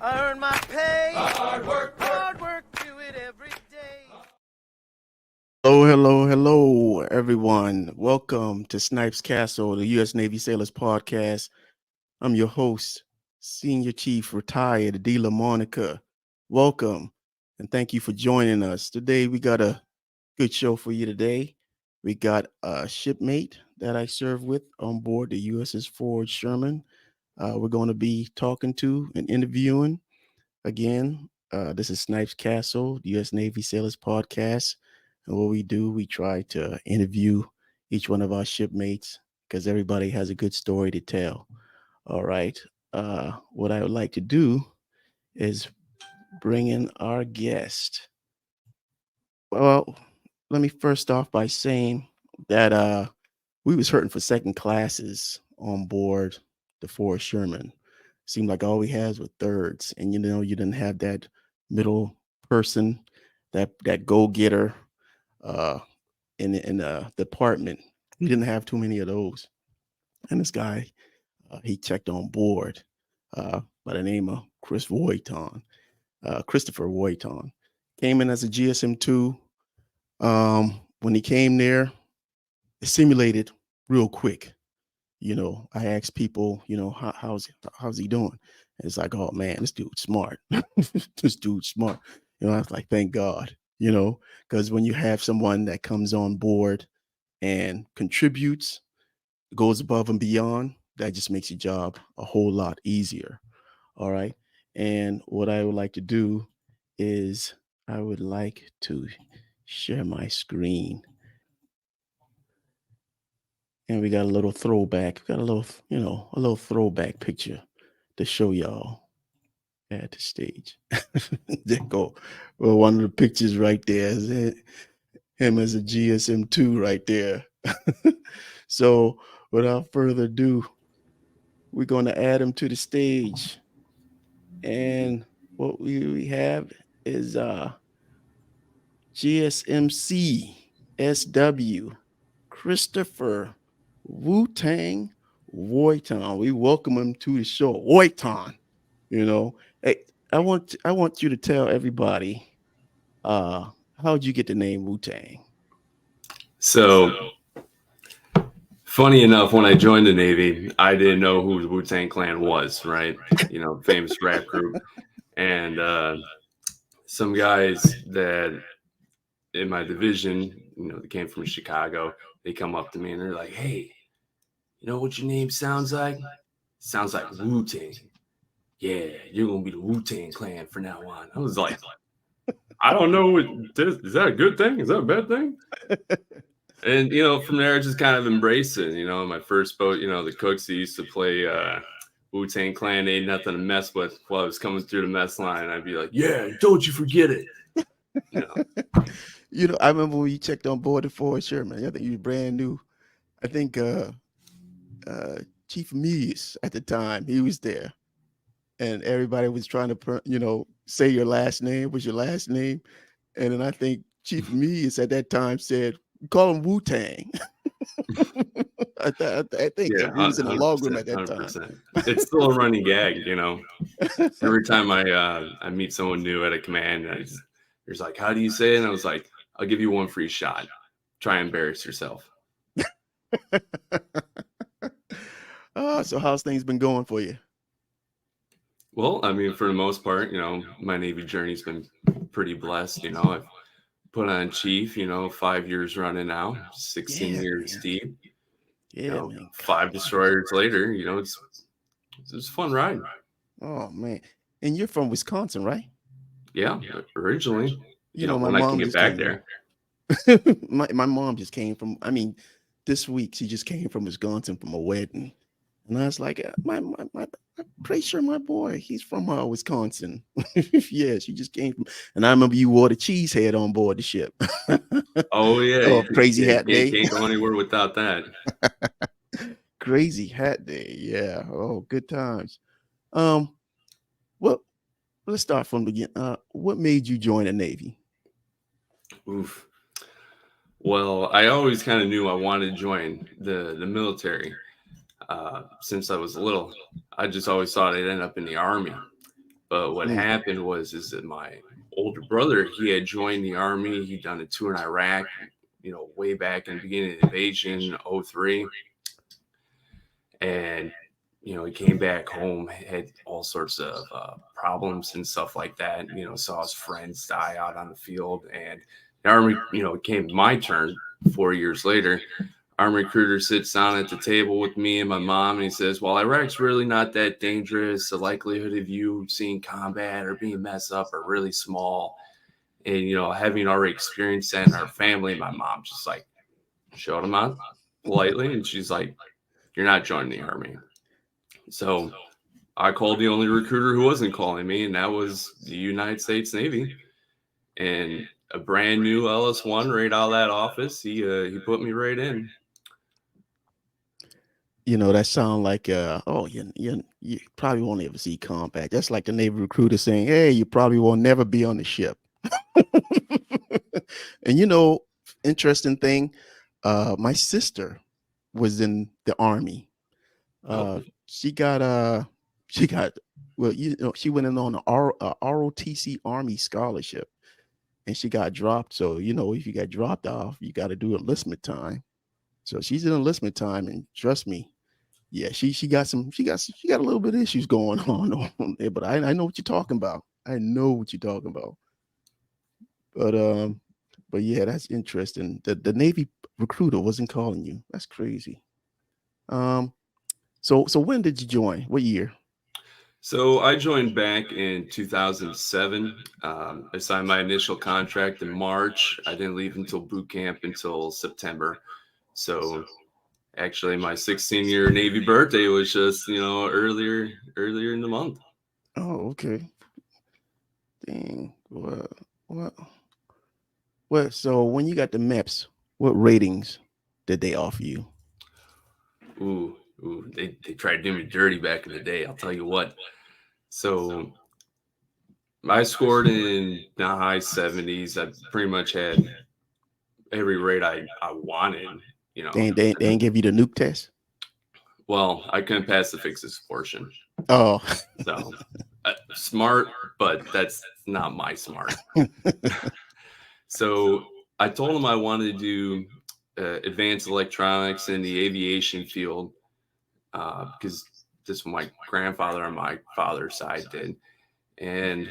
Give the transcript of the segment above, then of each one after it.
I earn my pay. Hard work, do it every day. Hello, everyone. Welcome to Snipes Castle, the U.S. Navy Sailors Podcast. I'm your host, Senior Chief Retired D. LaMonica. Welcome, and thank you for joining us. Today, we got a good show for you today. We got a shipmate that I serve with on board the USS Ford Sherman. We're going to be talking to and interviewing again. This is Snipes Castle, the U.S. Navy Sailors Podcast. And what we do, we try to interview each one of our shipmates because everybody has a good story to tell. All right. What I would like to do is bring in our guest. Well, let me first off by saying that we was hurting for second classes on board the Ford Sherman. Seemed like all we had were thirds, and you didn't have that middle person, that go getter uh, in the department. We didn't have too many of those. And this guy, he checked on board by the name of Christopher Wojtan, came in as a GSM2. When he came there, it simulated real quick. I asked people, how's he doing? And it's like, oh man, this dude's smart. This dude's smart. I was like, thank God, because when you have someone that comes on board and contributes, goes above and beyond, that just makes your job a whole lot easier. All right. And what I would like to do is I would like to share my screen. And we got a little throwback. We got a little throwback picture to show y'all at the stage. There go. Well, one of the pictures right there is him as a GSM2 right there. So without further ado, we're going to add him to the stage. And what we have is GSMC SW Christopher Wu-Tang Wojtan. We welcome him to the show. Wojtan, Hey, I want you to tell everybody how'd you get the name Wu-Tang? So, funny enough, when I joined the Navy, I didn't know who the Wu-Tang Clan was, right? Famous rap group. And some guys that in my division, they came from Chicago, they come up to me and they're like, hey, you know what your name sounds like? Sounds like Wu-Tang. Yeah, you're going to be the Wu-Tang Clan from now on. I was like, I don't know. Is that a good thing? Is that a bad thing? And, from there, I just kind of embraced it. My first boat, the cooks, they used to play Wu-Tang Clan, Ain't Nothing to Mess With while I was coming through the mess line. I'd be like, yeah, don't you forget it. I remember when you checked on board the Ford Sherman. I think you were brand new. I think Chief Amelis at the time, he was there. And everybody was trying to, say your last name was your last name. And then I think Chief Amelis at that time said, call him Wu-Tang. I think he was in the log room at that 100%. Time. It's still a running gag, Every time I meet someone new at a command, there's like, how do you say it? And I was like, I'll give you one free shot. Try and embarrass yourself. So how's things been going for you? Well, I mean, for the most part, my Navy journey's been pretty blessed. I've put on chief, 5 years running now, 16 years deep. Yeah, man. 5 destroyers later, it's a fun ride. Oh man. And you're from Wisconsin, right? Yeah, originally. My when mom I can get back there. my mom just came from, this week she just came from Wisconsin from a wedding. And I was like, I'm pretty sure my boy, he's from Wisconsin. Yeah, she just came from, and I remember you wore the cheese head on board the ship. Oh yeah. Oh, crazy hat day. Can't go anywhere without that. Crazy hat day. Yeah. Oh, good times. Well, let's start from the beginning. What made you join the Navy? Oof. Well, I always kind of knew I wanted to join the military. Since I was little, I just always thought I'd end up in the Army. But what happened is that my older brother, he had joined the army. He'd done a tour in Iraq, way back in the beginning of the invasion, 03. And, he came back home, had all sorts of problems and stuff like that. Saw his friends die out on the field. And the army, it came my turn 4 years later. Army recruiter sits down at the table with me and my mom, and he says, well, Iraq's really not that dangerous. The likelihood of you seeing combat or being messed up are really small. And, having already experienced that in our family, my mom just like showed him out politely. And she's like, you're not joining the army. So I called the only recruiter who wasn't calling me, and that was the United States Navy. And a brand new LS1 right out of that office, he put me right in. That sound like you probably won't ever see combat. That's like the Navy recruiter saying, hey, you probably will never be on the ship. And interesting thing, my sister was in the army. She got well, she went in on a ROTC Army scholarship, and she got dropped. So if you got dropped off, you got to do enlistment time. So she's in enlistment time, and trust me, yeah, she got a little bit of issues going on there. But I know what you're talking about. I know what you're talking about. But yeah, that's interesting. The Navy recruiter wasn't calling you. That's crazy. So when did you join? What year? So I joined back in 2007. I signed my initial contract in March. I didn't leave until boot camp until September. So actually, my 16-year Navy birthday was just earlier in the month. Oh, okay. Dang. What? So when you got the MEPS, what ratings did they offer you? Ooh, they tried to do me dirty back in the day. I'll tell you what. So I scored in the high 70s. I pretty much had every rate I wanted. They didn't give you the nuke test. Well, I couldn't pass the fixes portion. Oh, so smart, but that's not my smart. So I told him I wanted to do advanced electronics in the aviation field because this is what my grandfather on my father's side did. And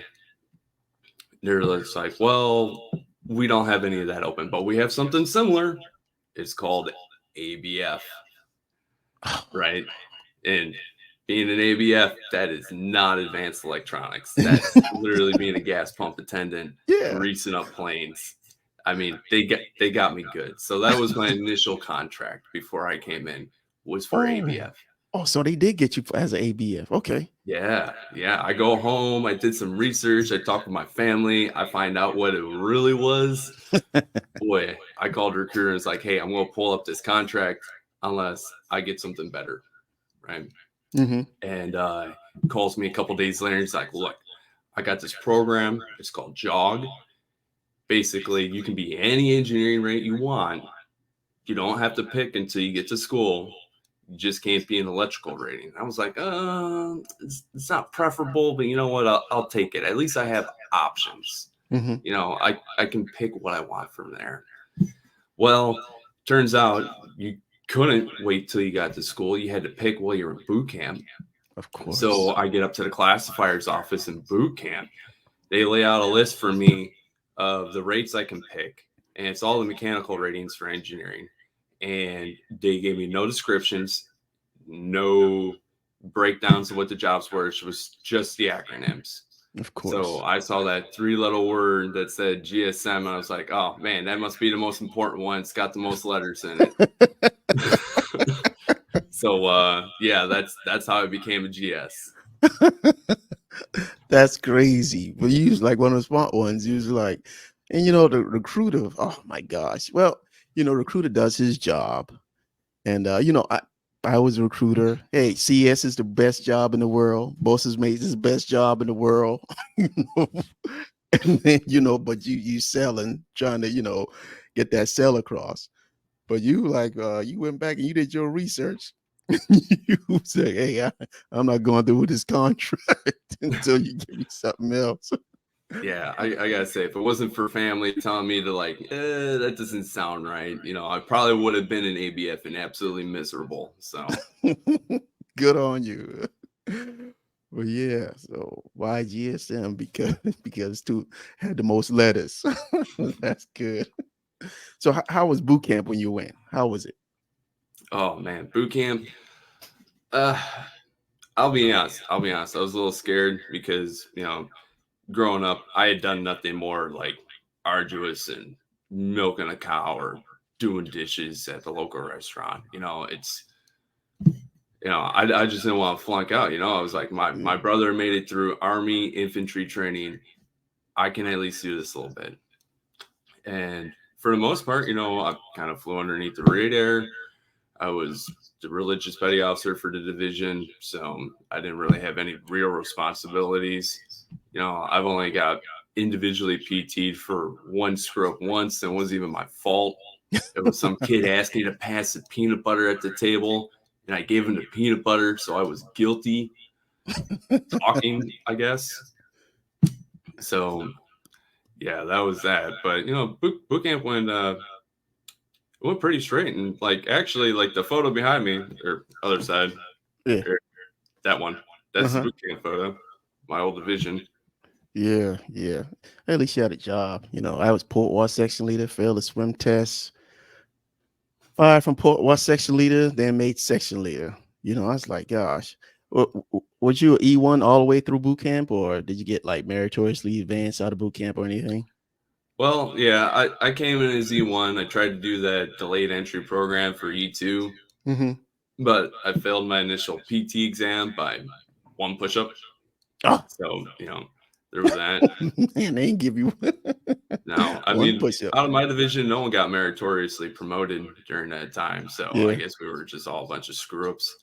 they're just like, well, we don't have any of that open, but we have something similar. It's called ABF, right? And being an ABF, that is not advanced electronics. That's literally being a gas pump attendant, greasing up planes. I mean, they got me good. So that was my initial contract before I came in, was for ABF. Oh, so they did get you as an ABF. Okay. Yeah. I go home. I did some research. I talked with my family. I find out what it really was. Boy, I called recruiter and was like, hey, I'm going to pull up this contract unless I get something better. Right. Mm-hmm. And calls me a couple days later. And he's like, look, I got this program. It's called JOG. Basically, you can be any engineering rate you want. You don't have to pick until you get to school. You just can't be an electrical rating. I was like, it's not preferable, but you know what? I'll take it. At least I have options. Mm-hmm. I can pick what I want from there. Well, turns out you couldn't wait till you got to school. You had to pick while you were in boot camp. Of course. So I get up to the classifier's office in boot camp. They lay out a list for me of the rates I can pick. And it's all the mechanical ratings for engineering. And they gave me no descriptions, no breakdowns of what the jobs were. It was just the acronyms. Of course. So I saw that 3-letter word that said GSM, and I was like, oh, man, that must be the most important one. It's got the most letters in it. So, yeah, that's how I became a GS. That's crazy. But you was like one of the smart ones. You was like, and the recruiter, oh my gosh. Well, recruiter does his job. And I was a recruiter. Hey, CS is the best job in the world. Boss's mates is the best job in the world. And then, but you selling, trying to, get that sell across. But you you went back and you did your research. You say, "Hey, I'm not going through with this contract until you give me something else." Yeah, I gotta say, if it wasn't for family telling me to like, that doesn't sound right, I probably would have been in ABF and absolutely miserable. So Good on you. Well, yeah. So why GSM? Because two had the most letters. That's good. So how was boot camp when you went? How was it? oh man, boot camp. Uh, I'll be honest. I'll be honest. I was a little scared because growing up, I had done nothing more like arduous and milking a cow or doing dishes at the local restaurant. I just didn't want to flunk out. I was like, my Yeah. brother made it through Army infantry training. I can at least do this a little bit. And for the most part, I kind of flew underneath the radar. I was the religious petty officer for the division, so I didn't really have any real responsibilities. I've only got individually PT'd for one screw up once, and it wasn't even my fault. It was some kid asked me to pass the peanut butter at the table, and I gave him the peanut butter, so I was guilty talking, I guess. So yeah, that was that. But boot camp went pretty straight, and like actually, like the photo behind me or other side, Yeah. or that one, that's the Uh-huh. boot camp photo, my old division. Yeah. Yeah. At least you had a job. I was Port Wall section leader, failed the swim test, fired from Port Wall section leader, then made section leader. I was like, gosh. Was you an E1 all the way through boot camp, or did you get like meritoriously advanced out of boot camp or anything? Well, yeah, I came in as E1. I tried to do that delayed entry program for E2, Mm-hmm. but I failed my initial PT exam by one push-up. Oh, So, there was that. man, they ain't give you Now, I one mean, push up. out of my division, no one got meritoriously promoted during that time. So I Yeah. guess we were just all a bunch of screw-ups.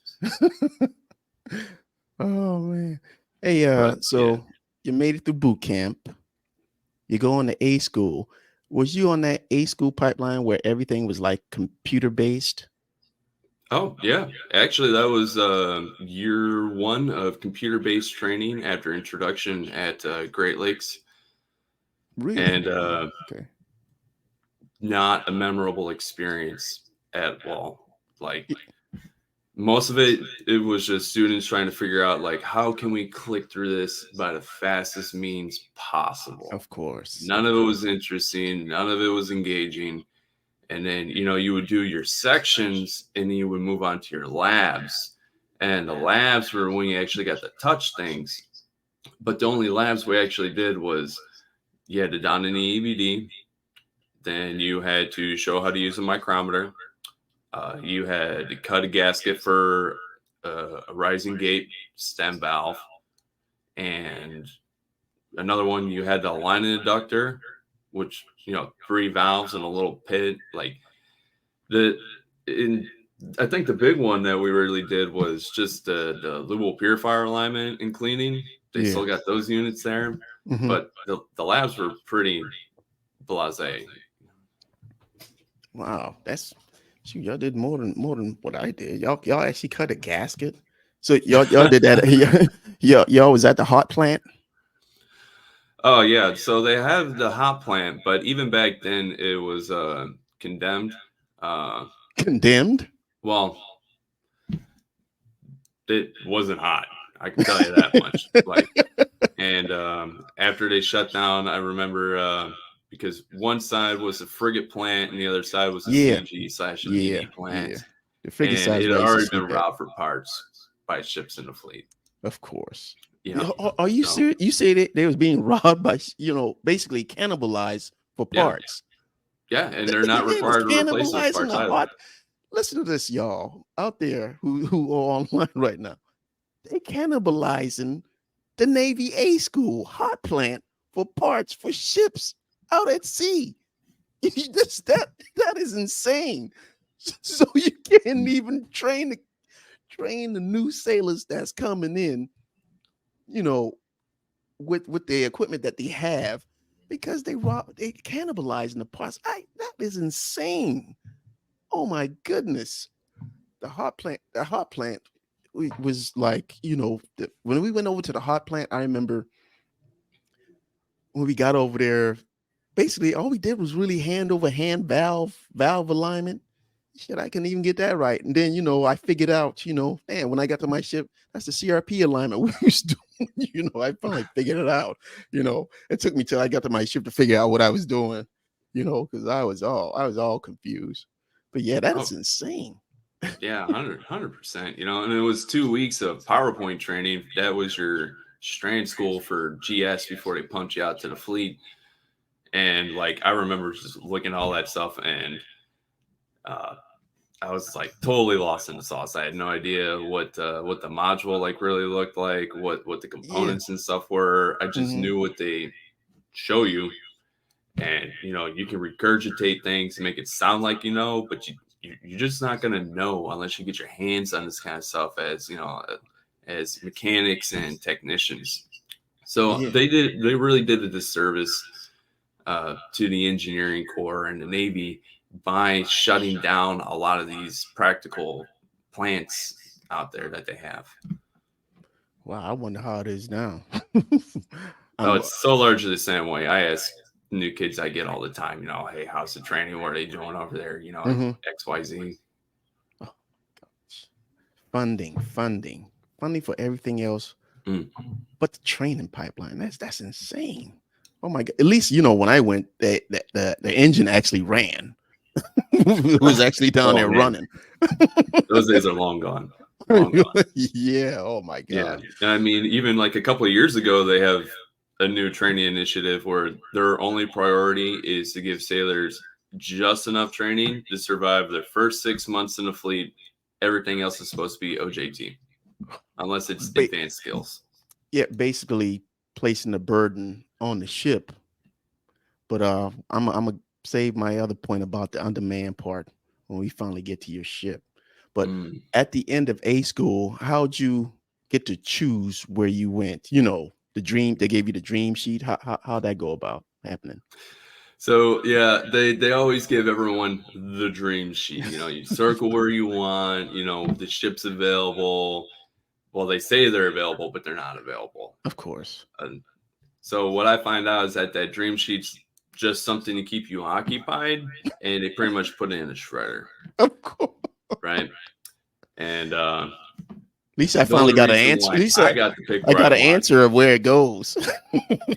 Oh man. Hey, But yeah. so you made it through boot camp. You go on to A school. Was you on that A school pipeline where everything was like computer based? Oh, yeah. Actually, that was year one of computer-based training after introduction at Great Lakes. Really? And Okay. not a memorable experience at all. Like Y- most of it was just students trying to figure out like how can we click through this by the fastest means possible. Of course. None Of of it was course. interesting. None of it was engaging. And then you would do your sections, and then you would move on to your labs. And the labs were when you actually got to touch things. But the only labs we actually did was you had to don an EBD, then you had to show how to use a micrometer. You had to cut a gasket for a rising gate stem valve, and another one you had to align an inductor, which three valves and a little pit. Like the in I think the big one that we really did was just the Lubbock purifier alignment and cleaning. They Yeah. still got those units there, Hmm. but the labs were pretty blasé. Wow. That's shoot, y'all did more than what I did. Y'all actually cut a gasket. So y'all did that. Y'all was at the hot plant. Oh yeah, so they have the hot plant, but even back then it was condemned. Uh, Condemned. well, it wasn't hot. I can tell you that much. Like, and after they shut down, I remember because one side was a frigate plant and the other side was a Yeah. CG/ED Yeah. Yeah. plant, The frigate and size it where had I used to already been sleep at. robbed for parts by ships in the fleet. Of course. You Yeah, know, are you so serious? You say that they was being robbed by, basically cannibalized for yeah, parts. yeah, and they're not They was required to replace those cannibalizing parts the either. hot. Listen to this, y'all out there who are online right now. They cannibalizing the Navy A school hot plant for parts for ships out at sea. That is insane. So you can't even train the new sailors that's coming in, you know, with the equipment that they have because they cannibalizing the parts. That is insane. Oh my goodness. the hot plant was like, when we went over to the hot plant, I remember when we got over there, basically all we did was really hand over hand valve alignment. Shit, I couldn't even get that right. And then, I figured out, man, when I got to my ship, that's the CRP alignment we was doing. I finally figured it out. It took me till I got to my ship to figure out what I was doing, because I was all confused. But yeah, that Oh, is insane. yeah, 100%. And it was 2 weeks of PowerPoint training. That was your strand school for GS before they pumped you out to the fleet. And like, I remember just looking at all that stuff, and I was like totally lost in the sauce. I had no idea what the module like really looked like, what the Yeah. components and stuff were. I just Hmm. knew what they show you, and you can regurgitate things and make it sound like but you're just not gonna know unless you get your hands on this kind of stuff as mechanics and technicians. So Yeah. they really did a disservice to the engineering corps and the Navy by shutting down a lot of these practical plants out there that they have. Wow. I wonder how it is now. Oh, I'm it's so largely the same way. I ask new kids I get all the time, hey, how's the training? What are they doing over there? Mhm. XYZ. Oh, gosh. Funding for everything else, Mm. but the training pipeline. That's insane. Oh my god! At least when I went, the engine actually ran. It was actually down Oh there man, running. those days are long gone. Long gone. Yeah. Oh my Yeah. god. And I mean, even like a couple of years ago, they have a new training initiative where their only priority is to give sailors just enough training to survive their first 6 months in the fleet. Everything else is supposed to be OJT, unless it's Ba- advanced skills. yeah, basically placing the burden on the ship. But I'm gonna save my other point about the on-demand part when we finally get to your ship. But Mm. at the end of A school, how'd you get to choose where you went? The dream, they gave you the dream sheet. How'd that go about happening? So yeah, they always give everyone the dream sheet. You circle where you want. The ship's available. Well, they say they're available, but they're not available. Of course. And so what I find out is that dream sheet's just something to keep you occupied, and they pretty much put it in a shredder, Of course. right? And At least I the finally only got an reason answer. At why least I got to pick I where I got an want, answer of where it goes.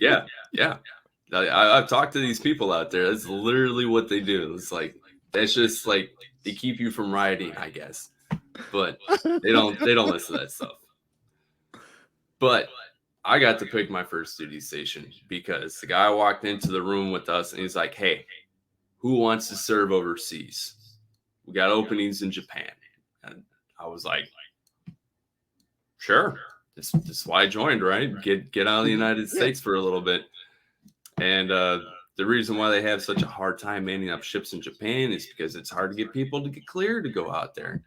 yeah, yeah. I've talked to these people out there. That's literally what they do. It's like that's just like they keep you from riding, I guess, but they don't listen to that stuff. But I got to pick my first duty station because the guy walked into the room with us and he's like, "Hey, who wants to serve overseas? We got openings in Japan." And I was like, "Sure." This is why I joined, right? Get out of the United Yeah. States for a little bit. And the reason why they have such a hard time manning up ships in Japan is because it's hard to get people to get cleared to go out there.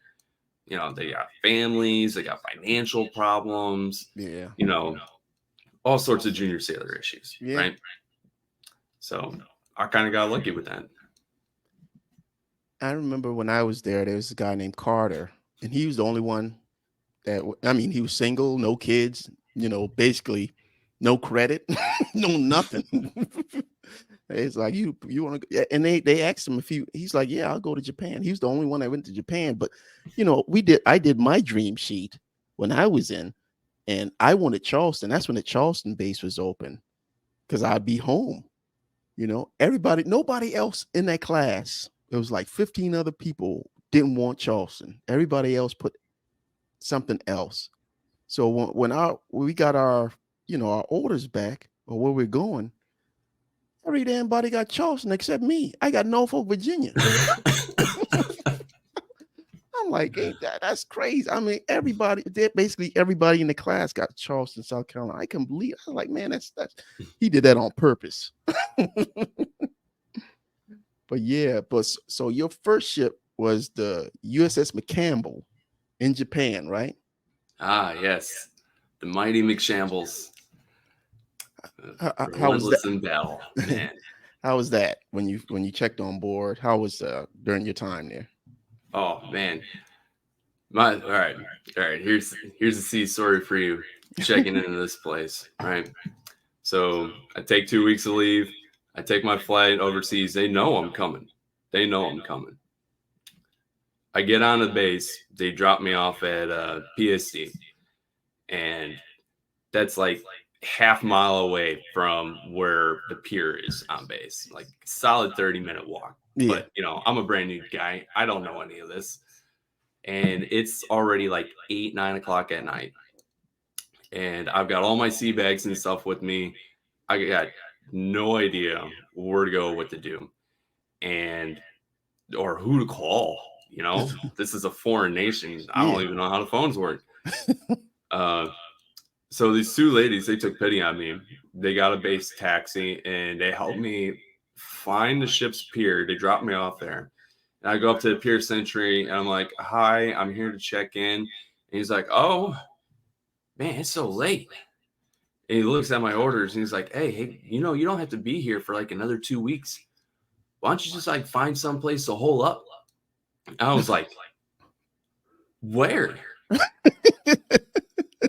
They got families, they got financial problems, Yeah. all sorts of junior sailor issues, Yeah. right? So I kind of got lucky with that. I remember when I was there was a guy named Carter, and he was the only one he was single, no kids, basically no credit, no nothing. It's like you want to, and they asked him if he's like, yeah, I'll go to Japan. He was the only one that went to Japan, but I did my dream sheet when I was in, and I wanted Charleston. That's when the Charleston base was open because I'd be home. Nobody else in that class. It was like 15 other people didn't want Charleston. Everybody else put something else. So when we got our our orders back or where we're going, every damn body got Charleston except me. I got Norfolk, Virginia. I'm like, ain't that's crazy. I mean, basically everybody in the class got Charleston, South Carolina. I can believe. I was like, man, that's he did that on purpose. But yeah, so your first ship was the USS McCampbell in Japan, right? Ah, yes, the mighty McShambles, How was that? relentless in battle, man. How was that when you checked on board? How was during your time there? Oh man, All right. Here's a C story for you. Checking into this place, right? So I take 2 weeks of leave. I take my flight overseas. They know I'm coming. I get on the base. They drop me off at PSD, and that's like half mile away from where the pier is on base. Like solid 30-minute walk. Yeah. But I'm a brand new guy. I don't know any of this, and it's already like 8, 9 o'clock at night, and I've got all my sea bags and stuff with me. I got no idea where to go, what to do, and or who to call. This is a foreign nation. I don't Yeah. even know how the phones work. So these two ladies, they took pity on me. They got a base taxi and they helped me find the ship's pier. They dropped me off there. And I go up to the pier sentry and I'm like, "Hi, I'm here to check in." And he's like, "Oh, man, it's so late." And he looks at my orders and he's like, hey, you don't have to be here for like another 2 weeks. Why don't you just like find someplace to hole up? And I was like, where?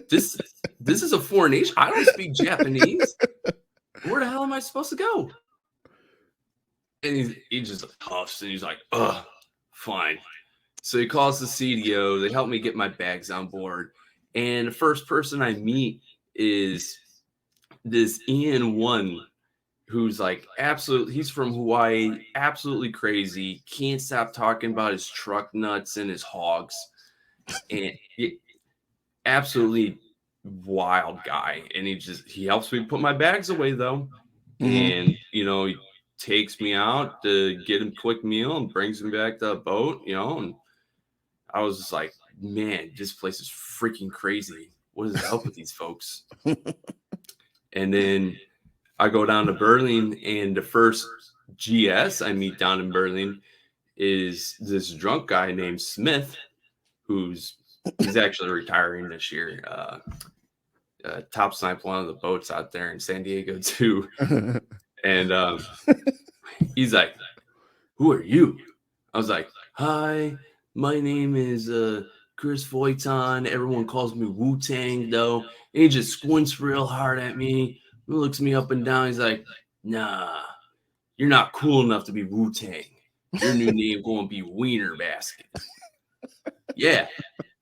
This is a foreign nation. I don't speak Japanese. Where the hell am I supposed to go? And he just huffs and he's like, fine. So he calls the CDO. They help me get my bags on board. And the first person I meet is this Ian One, who's like he's from Hawaii, absolutely crazy, can't stop talking about his truck nuts and his hogs, and absolutely wild guy. And he helps me put my bags away though. And he takes me out to get him a quick meal and brings me back to the boat, and I was just like, man, this place is freaking crazy. What is up with these folks? And then I go down to Berlin, and the first GS I meet down in Berlin is this drunk guy named Smith, he's actually retiring this year. Top snipe one of the boats out there in San Diego too. And he's like, "Who are you?" I was like, "Hi, my name is Chris Wojtan. Everyone calls me Wu-Tang though." And he just squints real hard at me. He looks me up and down. He's like, "Nah, you're not cool enough to be Wu-Tang. Your new name going to be Wiener Basket." Yeah,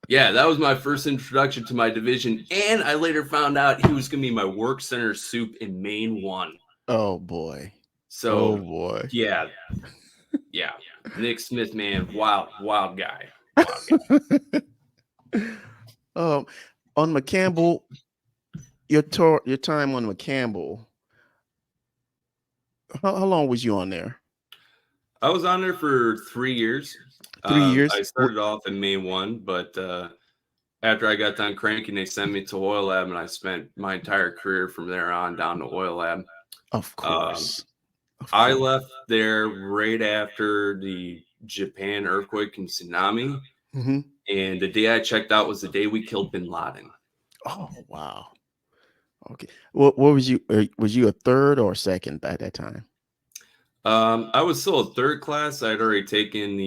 that was my first introduction to my division. And I later found out he was going to be my work center soup in Main 1. Oh, boy. So, oh, boy. Yeah. Nick Smith, man, wild guy. On McCampbell, your time on McCampbell, how long was you on there? I was on there for 3 years. 3 years? I started off in May 1, but after I got done cranking, they sent me to Oil Lab, and I spent my entire career from there on down to Oil Lab. Of course. I left there right after the Japan earthquake and tsunami. Mm-hmm. And the day I checked out was the day we killed Bin Laden. Oh, wow. Okay. What was you? Was you a third or second by that time? I was still a third class. I had already taken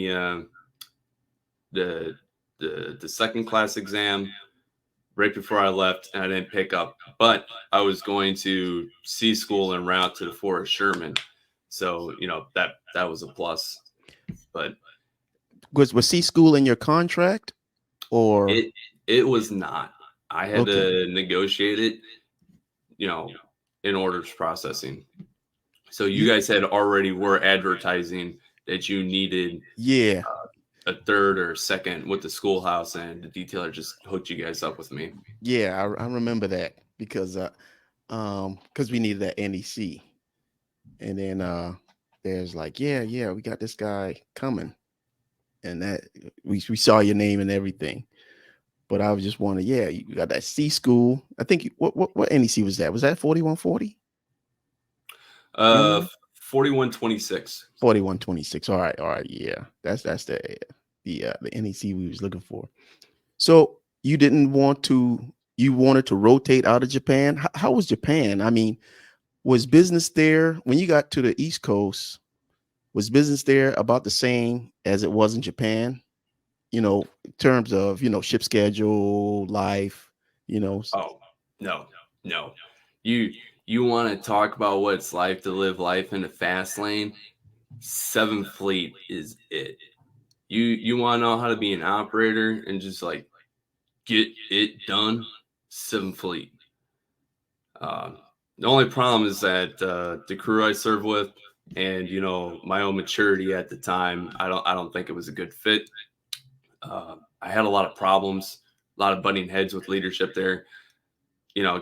the second class exam right before I left, and I didn't pick up. But I was going to C school en route to the Forest Sherman, so that was a plus. But was C school in your contract, or it was not? I had to negotiate it, in orders processing. So you guys had already were advertising that you needed a third or second with the schoolhouse, and the detailer just hooked you guys up with me. Yeah, I remember that because we needed that NEC, and then there's like, yeah, we got this guy coming, and that we saw your name and everything. But I was just wondering, you got that C school. I think what NEC was that? Was that 4140? 4126. 4126. All right. Yeah, that's the NEC we was looking for. So you wanted to rotate out of Japan. How was Japan? I mean, was business there when you got to the East Coast? Was business there about the same as it was in Japan? in terms of, ship schedule, life, you know. Oh, no, no. You you want to talk about what it's like to live life in the fast lane? Seventh Fleet is it. You want to know how to be an operator and just like get it done? Seventh Fleet. Uh, the only problem is that the crew I served with, and my own maturity at the time, I don't think it was a good fit. I had a lot of problems, a lot of butting heads with leadership there.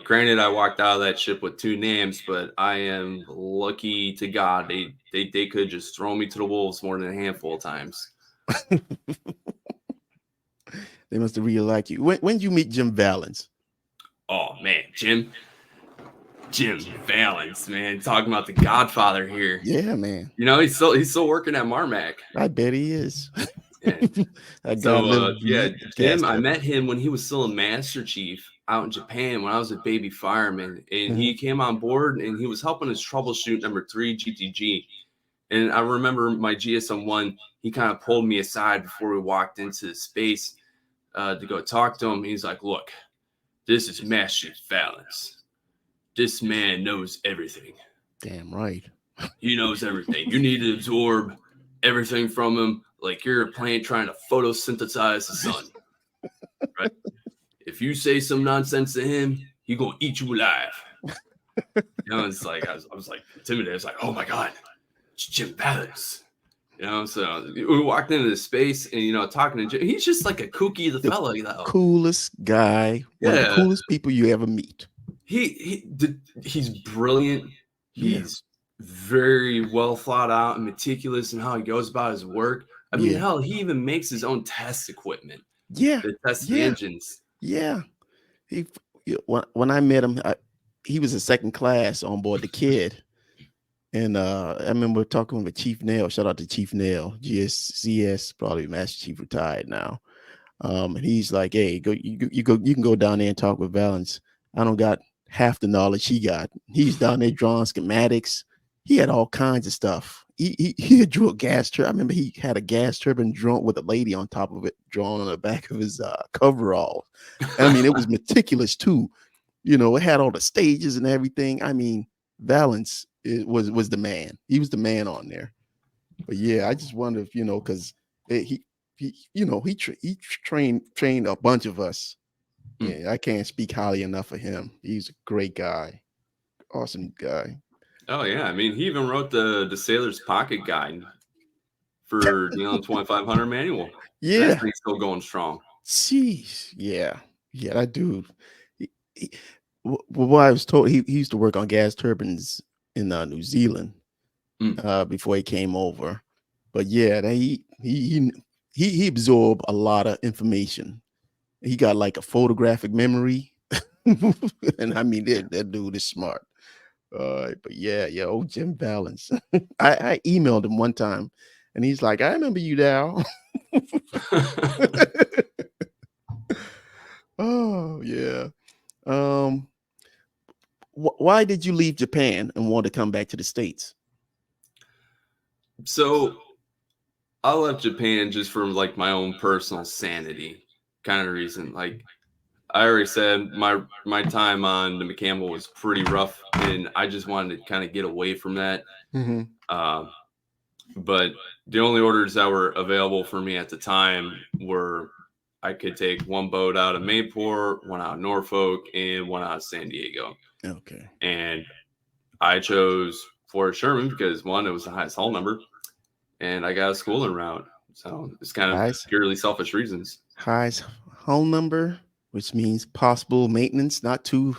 Granted, I walked out of that ship with 2 names, but I am lucky to God they could just throw me to the wolves more than a handful of times. They must have really liked you. When did you meet Jim Valens? Oh man, Jim Valens, man, talking about the Godfather here. Yeah, man. He's still working at Marmac. I bet he is. Yeah. That guy So lived yeah, gas Jim, I turbine. met him when he was still a Master Chief out in Japan when I was a baby fireman, and Mhm. he came on board and he was helping us troubleshoot number 3 GTG. And I remember my GSM-1, he kind of pulled me aside before we walked into the space to go talk to him. He's like, "Look, this is Master Chief Valens. This man knows everything. Damn right. He knows everything. You need to absorb everything from him like you're a plant trying to photosynthesize the sun. Right? If you say some nonsense to him, he gonna eat you alive." It's like I was like intimidated. I was like, "Oh my god, it's Jim Valens." So we walked into the space and talking to Jim. He's just like a kooky the fella, Coolest guy, one of the Yeah, coolest people you ever meet. he's brilliant. Yeah. He's very well thought out and meticulous in how he goes about his work. I mean, Yeah. hell, he even makes his own test equipment Yeah. to test the Yeah. engines. Yeah. When I met him, he was a second class on board the Kid. And I remember talking with Chief Nail. Shout out to Chief Nail, GSCS, probably Master Chief retired now. And he's like, "Hey, you can go down there and talk with Valens. I don't got half the knowledge he got. He's down there drawing schematics. He had all kinds of stuff. He drew a gas turbine. I remember he had a gas turbine drawn with a lady on top of it, drawn on the back of his coveralls. I mean, it was meticulous too. It had all the stages and everything. I mean, Valens was the man. He was the man on there. But yeah, I just wonder if because he trained a bunch of us. Yeah, I can't speak highly enough of him. He's a great guy, awesome guy. Oh yeah, I mean, he even wrote the Sailor's Pocket Guide for the 2500 manual. That Yeah, thing's still going strong. jeez, yeah, that dude. What I was told, he used to work on gas turbines in New Zealand before he came over. But yeah, he absorbed a lot of information. He got like a photographic memory, and I mean that dude is smart. But yeah, old Jim Valens. I emailed him one time, and he's like, "I remember you, Dal." Oh yeah. Um, why did you leave Japan and want to come back to the States? So I left Japan just for like my own personal sanity kind of reason. Like I already said, my time on the McCampbell was pretty rough, and I just wanted to kind of get away from that. Mm-hmm. Um, but the only orders that were available for me at the time were I could take one boat out of Mayport, one out of Norfolk, and one out of San Diego. Okay. And I chose Forrest Sherman because one, it was the highest hull number, and I got a schooling route. So it's kind of Highest purely selfish reasons. home number, which means possible maintenance, not too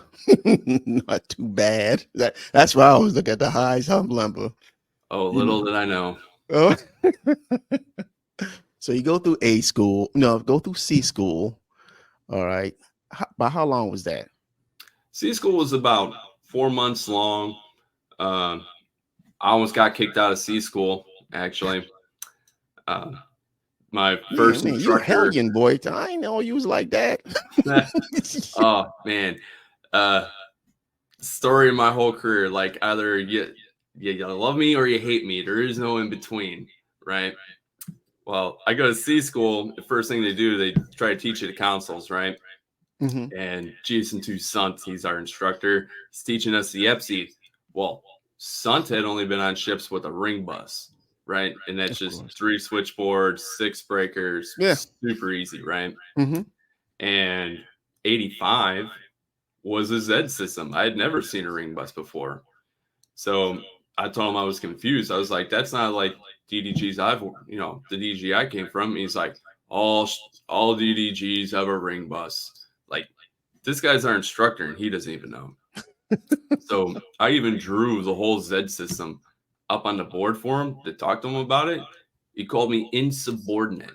not too bad. That's why I always look at the highest home number. Oh, little did I know. Oh. So you go through go through C school. All right. By how long was that? C school was about 4 months long. I almost got kicked out of C school, actually. My first Man, you a instructor. hellion, boy. I didn't know you was like that. Oh man, story of my whole career. Like either you love me or you hate me. There is no in between, right? Well, I go to C school. The first thing they do, they try to teach you the consoles, right? Hmm. And Jason Toussaint, he's our instructor. He's teaching us the EPSI. Well, Sant had only been on ships with a ring bus, right? And that's Of just course. 3 switchboards, 6 breakers, Yeah. super easy, right? Hmm. And 85 was a Z system. I had never seen a ring bus before. So I told him I was confused. I was like, that's not like DDGs the DDG I came from. And he's like, all DDGs have a ring bus. Like, this guy's our instructor and he doesn't even know. So I even drew the whole Z system up on the board for him to talk to him about it. He called me insubordinate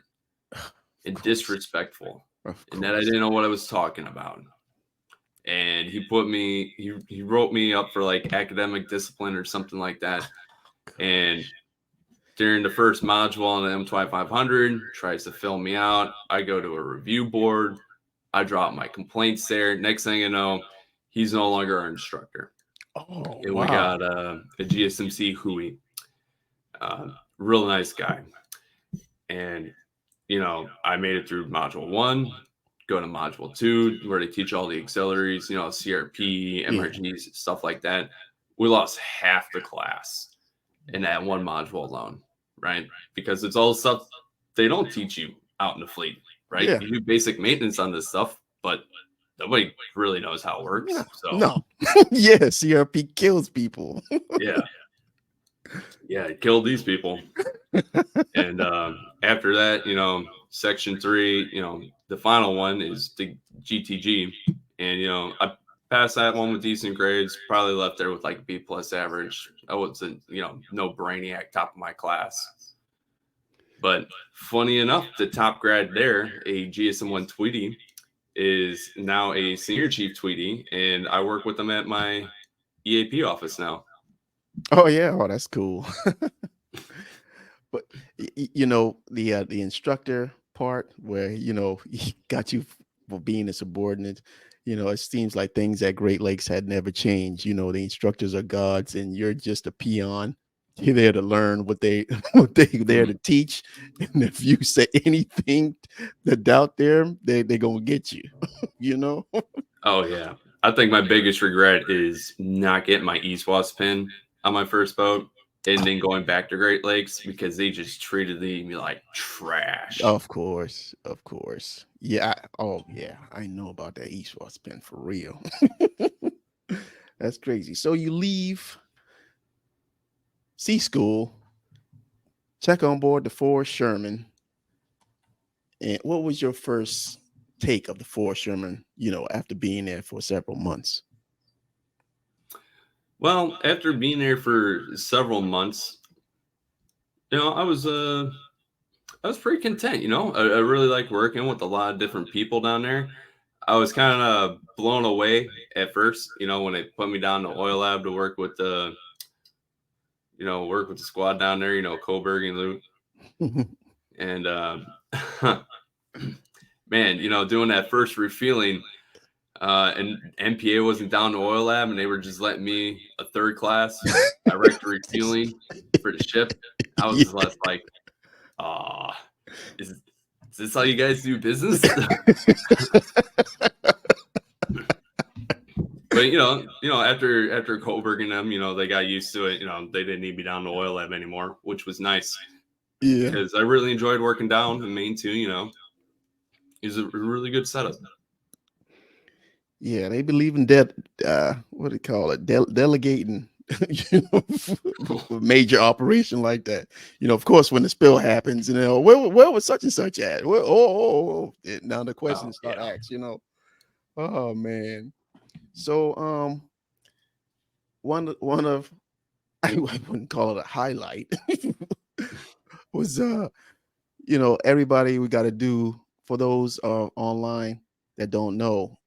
and Course. disrespectful, Of and that I course. didn't know what I was talking about. And he wrote me up for like academic discipline or something like that. And during the first module on the M2500, tries to fill me out. I go to a review board. I drop my complaints there. Next thing you know, he's no longer our instructor. Oh, And we wow. got a GSMC Hui, real nice guy. And, I made it through module 1, go to module 2, where they teach all the auxiliaries, CRP, Yeah. MRGs, stuff like that. We lost half the class in that one module alone, right? Because it's all stuff they don't teach you out in the fleet, right? Yeah. You do basic maintenance on this stuff, but nobody really knows how it Yeah. works. So, No. Yeah. CRP kills people. yeah, it killed these people. And after that, section 3, the final one is the GTG. And, I passed that one with decent grades, probably left there with like a B plus average. I wasn't, no brainiac top of my class. But funny enough, the top grad there, a GSM1 Tweety, is now a senior chief Tweety. And I work with them at my EAP office now. Oh yeah. Oh, that's cool. But the instructor part where he got you for being a subordinate. It seems like things at Great Lakes had never changed. The instructors are gods, and you're just a peon. You're there to learn what they what they there to teach. And if you say anything that doubt them, they're gonna get you. you know. Oh yeah. I think my biggest regret is not getting my ESWAS pin on my first boat and then going back to Great Lakes because they just treated me like trash. Of course, of course. Yeah. Oh yeah, I know about that Eastward spin for real. That's crazy. So you leave C school, check on board the Ford Sherman, and what was your first take of the Ford Sherman? After being there for several months. Well, after being there for several months, I was pretty content, I really like working with a lot of different people down there. I was kind of blown away at first, when they put me down to oil lab to work with the squad down there, Coburg and Luke. And man, doing that first refueling, and MPA wasn't down to oil lab, and they were just letting me a third class direct refueling for the ship. I was Yeah. just less like, ah, is this how you guys do business? But after Coburg and them, they got used to it. They didn't need me down to oil lab anymore, which was nice Yeah. because I really enjoyed working down in Maine too. It was a really good setup. Yeah, they believe in what do you call it? Delegating, a major operation like that. Of course, when the spill happens, where was such and such at? Now the Oh questions start yeah. asked. Oh man. So one of I wouldn't call it a highlight was everybody we got to do for those online that don't know,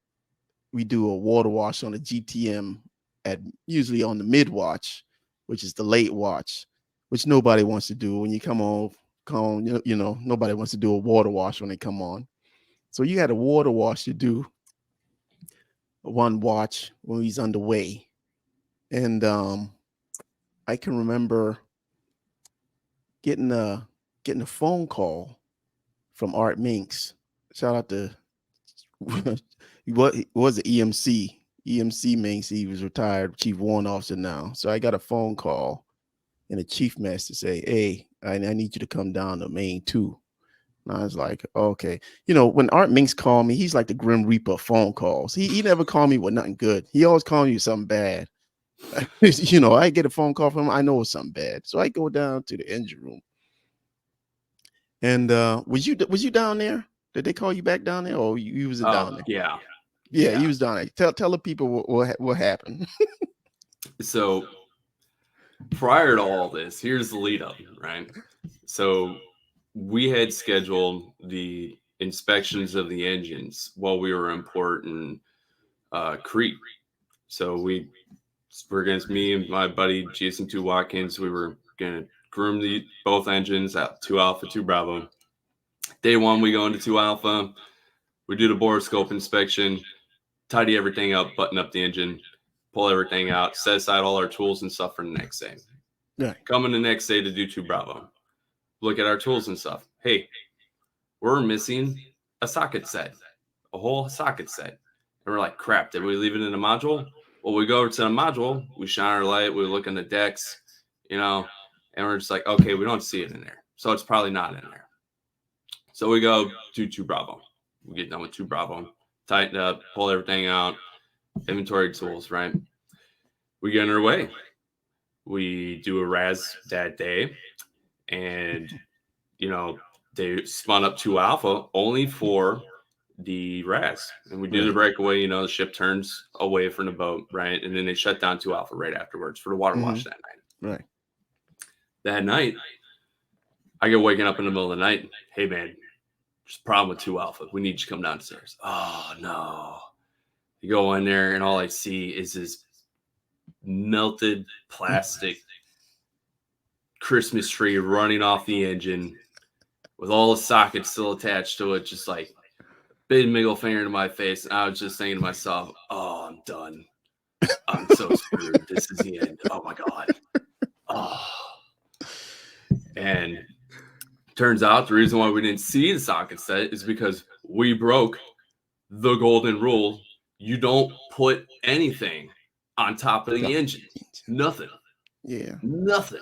we do a water wash on a GTM at usually on the mid watch, which is the late watch, which nobody wants to do when you come on, nobody wants to do a water wash when they come on. So you had a water wash to do one watch when he's underway. And I can remember getting a getting a phone call from Art Minks. Shout out to what was it, EMC. EMC Minks, he was retired Chief Warrant Officer now. So I got a phone call and a chief master say, hey, I need you to come down to Maine 2. And I was like, okay. You know, when Art Minks called me, he's like the Grim Reaper of phone calls. He never called me with nothing good. He always called me with something bad. You know, I get a phone call from him, I know it's something bad. So I go down to the engine room. And was you down there? Did they call you back down there, or you was down there? Yeah, you was down there. Tell the people what happened. So prior to all this, here's the lead up, right? So we had scheduled the inspections of the engines while we were in port in Crete. So we were against me and my buddy Jason C Wojtan. We were gonna groom both engines at 2 Alpha, 2 Bravo. Day 1, we go into 2 Alpha. We do the borescope inspection, tidy everything up, button up the engine, pull everything out, set aside all our tools and stuff for the next day. Right. Coming the next day to do 2 Bravo. Look at our tools and stuff. Hey, we're missing a socket set, a whole socket set. And we're like, crap, did we leave it in the module? Well, we go over to the module, we shine our light, we look in the decks, you know, and we're just like, okay, we don't see it in there. So it's probably not in there. So we go do 2 Bravo. We get done with 2 Bravo, tighten up, pull everything out, inventory tools, right? We get underway. We do a RAS that day, and, you know, they spun up 2 Alpha only for the RAS. And we do the breakaway, you know, the ship turns away from the boat, right? And then they shut down 2 Alpha right afterwards for the water wash that night. Right. That night, I get waking up in the middle of the night. Hey, man, there's a problem with 2 Alpha. We need you to come downstairs. Oh, no. You go in there, and all I see is this melted plastic Christmas tree running off the engine with all the sockets still attached to it, just like big middle finger to my face. And I was just saying to myself, oh, I'm done. I'm so screwed. This is the end. Oh, my God. Oh. And turns out the reason why we didn't see the socket set is because we broke the golden rule. You don't put anything on top of the engine. Nothing. Yeah. Nothing.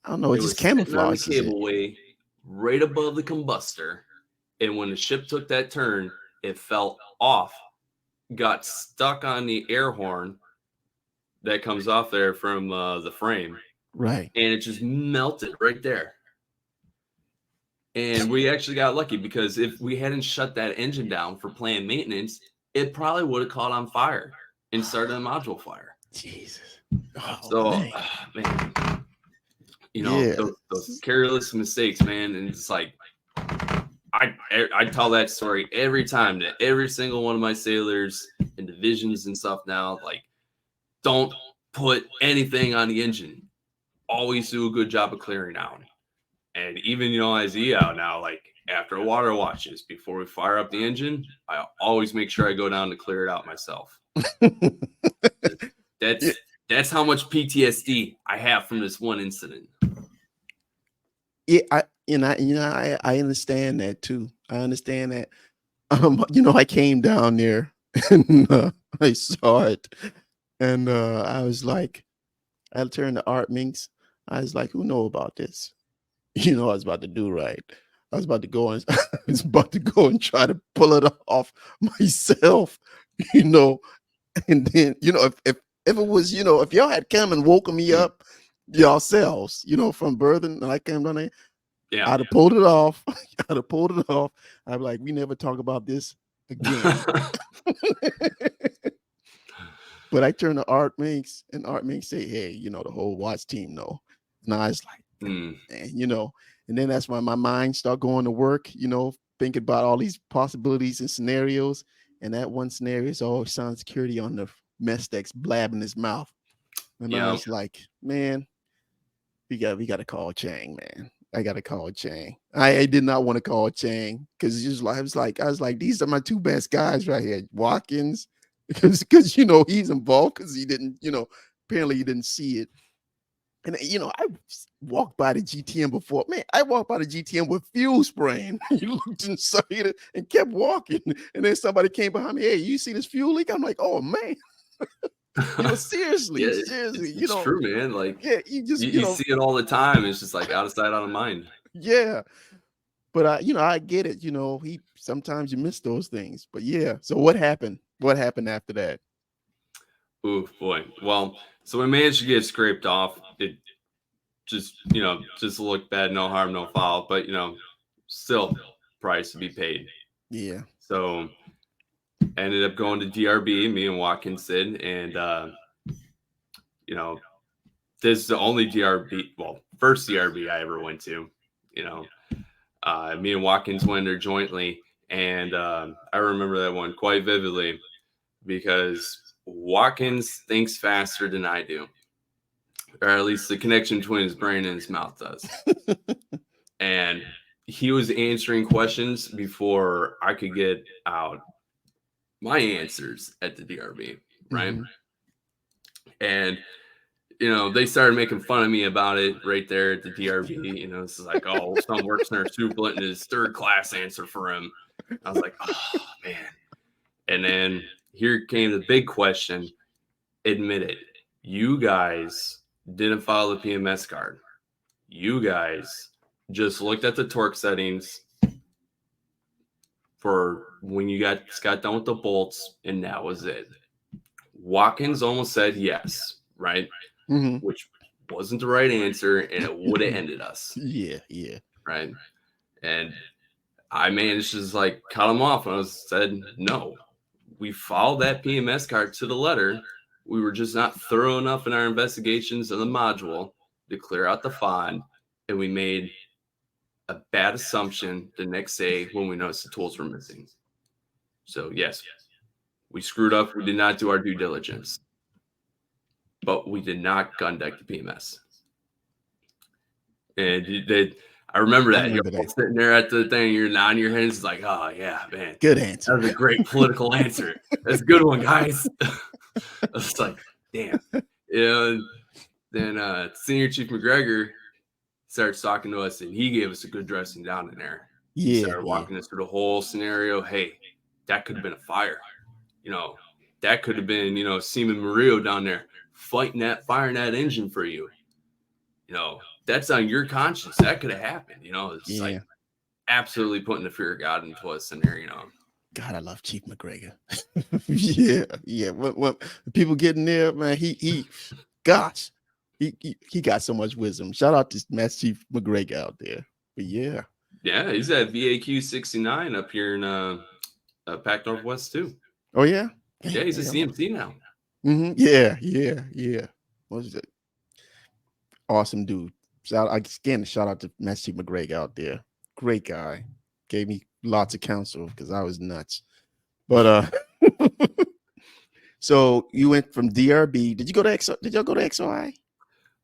I don't know. It just camouflages the cableway right above the combustor. And when the ship took that turn, it fell off, got stuck on the air horn that comes off there from the frame. Right. And it just melted right there. And we actually got lucky, because if we hadn't shut that engine down for planned maintenance, it probably would have caught on fire and started a module fire. Jesus. Oh, so, man, you know, those careless mistakes, man. And it's like, I tell that story every time to every single one of my sailors and divisions and stuff now. Like, don't put anything on the engine. Always do a good job of clearing out. And even, you know, as EO now, like after water washes, before we fire up the engine, I always make sure I go down to clear it out myself. That's how much PTSD I have from this one incident. Yeah, I understand that too. I understand that. You know, I came down there and I saw it, and I was like, I turned to Art Minks. I was like, who know about this? You know, I was about to do right. I was about to go and try to pull it off myself, you know. And then, you know, if it was, you know, if y'all had come and woken me up yourselves, you know, from birthing, and I came down there, I'd have pulled it off. I'd be like, we never talk about this again. But I turned to Art Minks, and Art Minks say, hey, you know, the whole watch team know. And I was like, man, you know, and then that's when my mind started going to work, you know, thinking about all these possibilities and scenarios. And that one scenario is all sound security on the mess deck's blabbing his mouth. And I was like, man, we got to call Chang, man. I got to call Chang. I did not want to call Chang, because I was like, these are my 2 best guys right here, Watkins, because you know he's involved, because he didn't, you know, apparently he didn't see it. And I walked by the GTM before. Man, I walked by the GTM with fuel spraying. You looked inside it and kept walking. And then somebody came behind me. Hey, you see this fuel leak? I'm like, oh man. Seriously, Yeah, seriously, it's true, man. Like yeah, you just, you see it all the time. It's just like out of sight, out of mind. yeah. But I get it. He sometimes you miss those things. But yeah. So what happened? What happened after that? Ooh, boy. Well, so we managed to get scraped off. It just looked bad, no harm, no foul, but still price to be paid. Yeah. So ended up going to DRB, me and Watkins did, and this is the only DRB, well, first DRB I ever went to. Me and Watkins went there jointly, and I remember that one quite vividly because Watkins thinks faster than I do, or at least the connection between his brain and his mouth does. And he was answering questions before I could get out my answers at the DRB, right? Mm-hmm. And they started making fun of me about it right there at the DRB. This is like, oh, some works in our suplet and his third class answer for him. I was like, oh man. And then here came the big question. Admit it, you guys didn't follow the PMS card. You guys just looked at the torque settings for when you got done with the bolts, and that was it. Watkins almost said yes, right? Mm-hmm. Which wasn't the right answer, and it would have ended us. Yeah. Right. And I managed to just like cut him off, and I said, no, we followed that PMS card to the letter. We were just not thorough enough in our investigations of the module to clear out the FOD, and we made a bad assumption the next day when we noticed the tools were missing. So yes, we screwed up. We did not do our due diligence, but we did not conduct the PMS. And I remember that. You're sitting there at the thing, you're nodding your head. It's like, oh yeah, man, good answer. That was a great political answer. That's a good one, guys. I was like, damn. Then Senior Chief McGregor starts talking to us, and he gave us a good dressing down in there. He started walking us through the whole scenario. Hey, that could have been a fire. That could have been, Seaman Murillo down there fighting firing that engine for you. That's on your conscience. That could have happened. It's like absolutely putting the fear of God into us in there, God, I love Chief McGregor. yeah. When people getting there, man, he got so much wisdom. Shout out to Master Chief McGregor out there. But yeah, he's at VAQ 69 up here in Pac Northwest too. Oh yeah, yeah, he's a CMC now. Mm-hmm. Yeah. What is it? Awesome dude. Shout out to Master Chief McGregor out there. Great guy. Gave me lots of counsel because I was nuts. But so you went from DRB. Did you go to Did y'all go to XOI?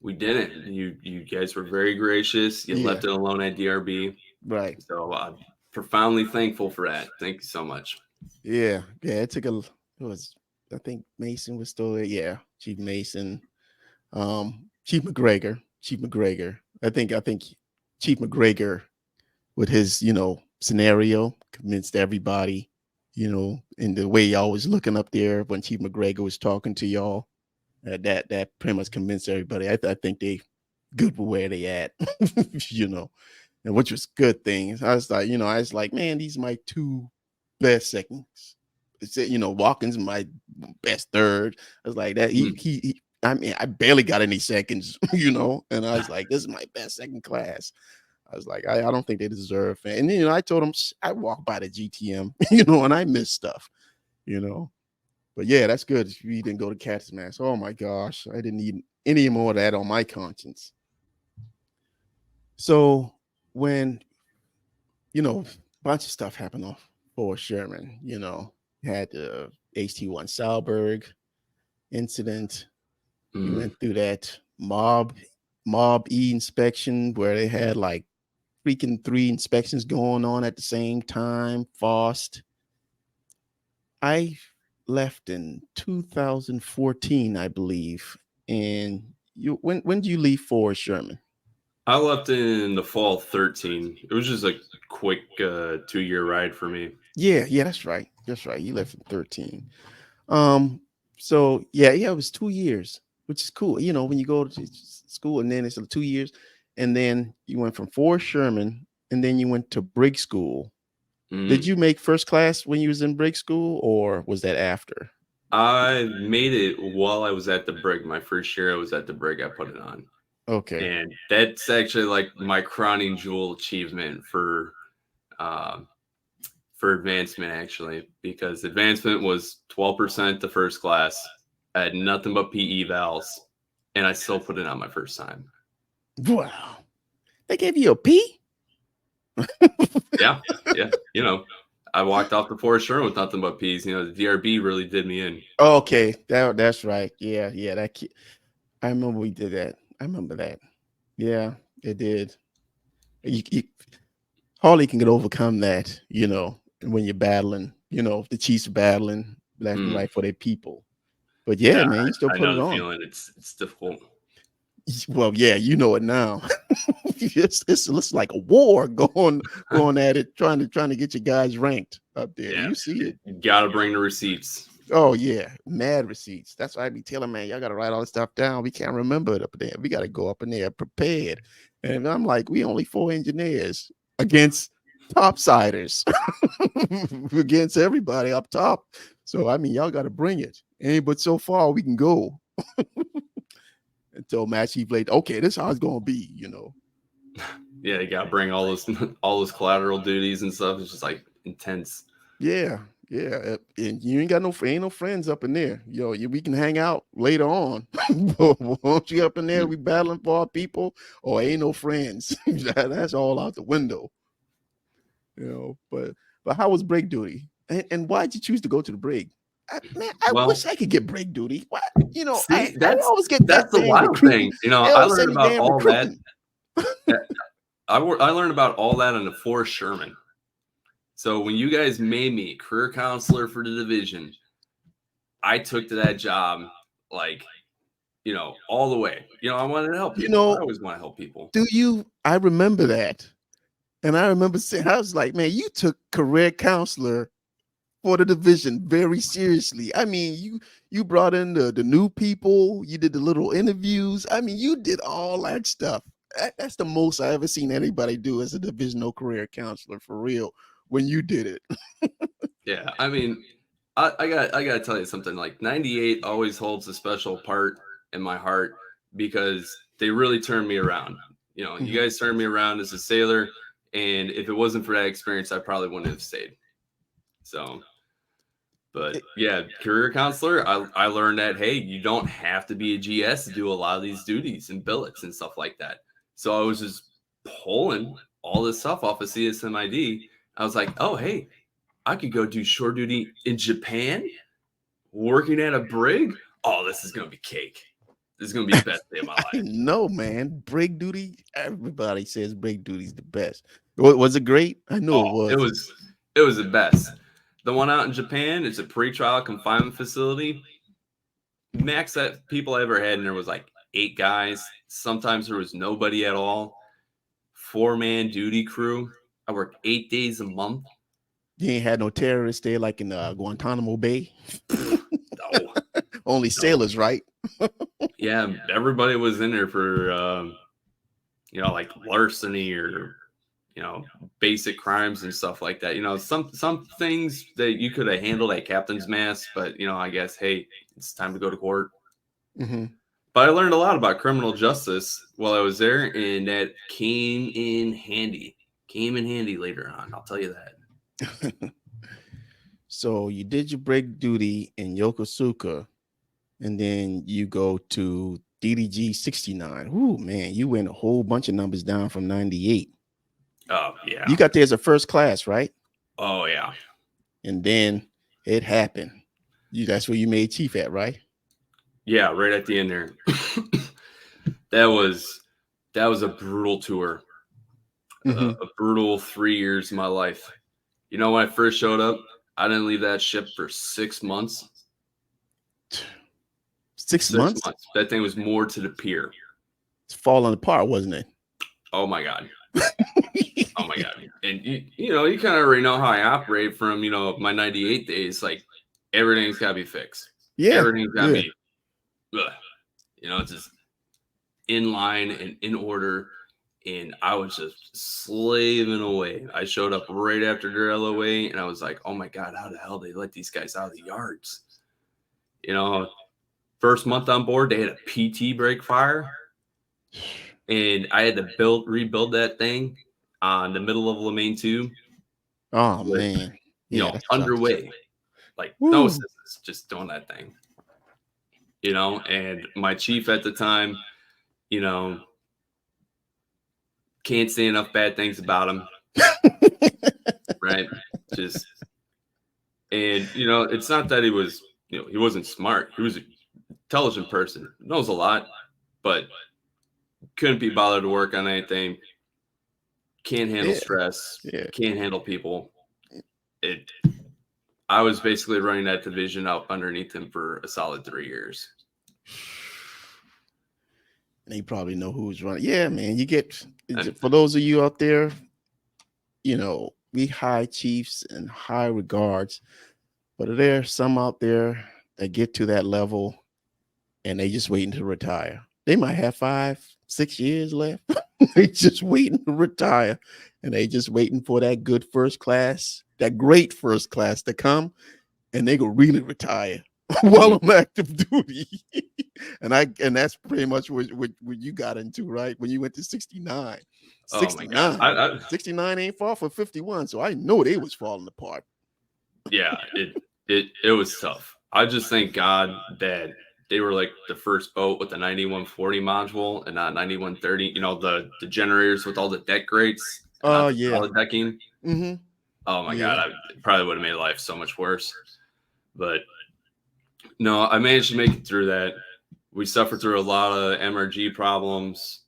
We didn't. You guys were very gracious. You left it alone at DRB. Right. So I'm profoundly thankful for that. Thank you so much. Yeah. It took I think Mason was still there. Yeah. Chief Mason. Chief McGregor. I think Chief McGregor with his, scenario convinced everybody, in the way y'all was looking up there when Chief McGregor was talking to y'all. That pretty much convinced everybody. I think they good with where they at, and which was good thing. I was like, man, these are my two best seconds. Watkins my best third. I was like that. I mean, I barely got any seconds, and I was like, this is my best second class. I was like, I don't think they deserve it. And I told him I walked by the GTM, and I missed stuff, But yeah, that's good. We didn't go to Cat's Mass. Oh my gosh, I didn't need any more of that on my conscience. So when a bunch of stuff happened off for Sherman, had the HT1 Salberg incident. We went through that mob E inspection where they had like freaking 3 inspections going on at the same time. Faust. I left in 2014, I believe, and when do you leave for Sherman? I left in the fall 13. It was just a quick 2-year ride for me. Yeah, that's right. That's right. You left in 13. Um, so yeah, it was 2 years, which is cool. You know, when you go to school and then it's 2 years, and then you went from Fort Sherman, and then you went to brig school. Did Mhm. you make first class when you was in brig school, or was that after? I made it while I was at the brig. My first year I was at the brig, I put it on. Okay. And that's actually like my crowning jewel achievement um, for advancement, actually, because advancement was 12% the first class. I had nothing but PE vals, and I still put it on my first time. Wow. They gave you a P? Yeah, yeah. I walked off the Forest Sherman with nothing but P's. The DRB really did me in. Okay, that's right. Yeah. I remember we did that. I remember that. Yeah, it did. You hardly can overcome that, when you're battling, the Chiefs are battling left and Mm, right for their people. But yeah, yeah, man, you still I put know it the on. feeling. It's difficult. Well, yeah, you know it now. It's like a war going at it, trying to get your guys ranked up there. Yeah, You see it. you gotta bring the receipts. Oh yeah, mad receipts. That's why I be telling, man, y'all gotta write all this stuff down. We can't remember it up there. We gotta go up in there prepared. And I'm like, we only 4 engineers against topsiders, against everybody up top. So I mean, y'all gotta bring it. And but so far we can go until match he played. Okay, this is how it's gonna be. Yeah, you gotta bring all those all those collateral duties and stuff. It's just like intense. Yeah, yeah, and you ain't no friends up in there. We can hang out later on. But once you up in there, we battling for our people, or ain't no friends. That's all out the window. But how was break duty? And why'd you choose to go to the break? Man, I Well, wish I could get break duty. Why? I see, always get that's that the damn wild recruiting. thing. They I always learned send me about damn all that. recruiting. I learned about all that in the Forest Sherman. So when you guys made me career counselor for the division, I took to that job like, all the way. I wanted to help You people. I know, always want to help people. I remember that. And I remember saying, I was like, man, you took career counselor for the division very seriously. I mean, you brought in the new people, you did the little interviews. I mean, you did all that stuff. That's the most I ever seen anybody do as a divisional career counselor for real when you did it. Yeah, I mean, I gotta tell you something. Like 98 always holds a special part in my heart because they really turned me around. You Mhm. guys turned me around as a sailor, and if it wasn't for that experience, I probably wouldn't have stayed. So, but It- yeah, career counselor, I learned that hey, you don't have to be a GS to do a lot of these duties and billets and stuff like that. So I was just pulling all this stuff off of CSMID. I was like, oh hey, I could go do shore duty in Japan, working at a brig. Oh, this is gonna be cake. This is gonna be the best day of my I life. know, man. Break duty. Everybody says break duty's the best. Was it great? I know it Oh, it was. was it was the best. The one out in Japan is a pre-trial confinement facility. Max that people I ever had, and there was like 8 guys. Sometimes there was nobody at all. 4-man duty crew. I worked 8 days a month. You ain't had no terrorists there like in Guantanamo Bay. No, Only no. sailors, right? Yeah, everybody was in there for like larceny or basic crimes and stuff like that. Some things that you could have handled at captain's mast, but I guess hey, it's time to go to court. Mm-hmm. But I learned a lot about criminal justice while I was there, and that came in handy. Came in handy later on. I'll tell you that. So you did your break duty in Yokosuka, and then you go to DDG 69. Ooh, man, you went a whole bunch of numbers down from 98. Oh yeah. You got there as a first class, right? Oh yeah. And then it happened. That's where you made chief at, right? Yeah, right at the end there. that was a brutal tour. Mm-hmm. A brutal 3 years of my life. When I first showed up, I didn't leave that ship for 6 months. 6 months? That thing was moored to the pier. It's falling apart, wasn't it? Oh my God. Oh my God. And you know, you kind of already know how I operate from, you know, my 98 days. Like everything's got to be fixed. Yeah. Everything's got to be, you know, it's just in line and in order. And I was just slaving away. I showed up right after their LOA and I was like, oh my God, how the hell they let these guys out of the yards? You know, first month on board, they had a PT break fire. And I had to rebuild that thing on the middle of Lemaine 2. Oh, man. You know, underway. Like, no assistance, just doing that thing. You know, and my chief at the time, you know, can't say enough bad things about him. Right? Just, and, you know, it's not that he was, you know, he wasn't smart. He was an intelligent person, knows a lot, but couldn't be bothered to work on anything. Can't handle stress. Can't handle people. I was basically running that division up underneath him for a solid 3 years. And you probably know who's running. Yeah, man. You get, for those of you out there, you know, we high chiefs and high regards, but there's some out there that get to that level and they just waiting to retire. They might have 5, 6 years left. They just waiting to retire, and they just waiting for that good first class, that great first class to come, and they go really retire while I'm active duty. and that's pretty much what you got into, right? When you went to 69. 69. Oh my God. 69 ain't far from 51, so I know they was falling apart. Yeah, it was tough. I just thank God that they were like the first boat with the 9140 module and not 9130. You know, the generators with all the deck grates. Oh, yeah. Solid decking. Mm-hmm. Oh my God, I probably would have made life so much worse. But no, I managed to make it through that. We suffered through a lot of MRG problems.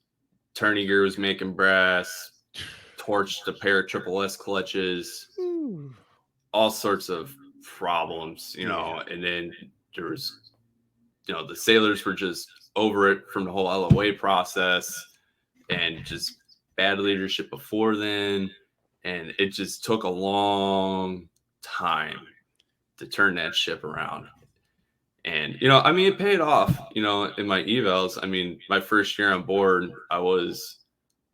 Tourney gear was making brass, torched a pair of triple S clutches, all sorts of problems, you know, and then there was, you know, the sailors were just over it from the whole LOA process and just bad leadership before then. And it just took a long time to turn that ship around. And, you know, I mean, it paid off, you know, in my evals. I mean, my first year on board, I was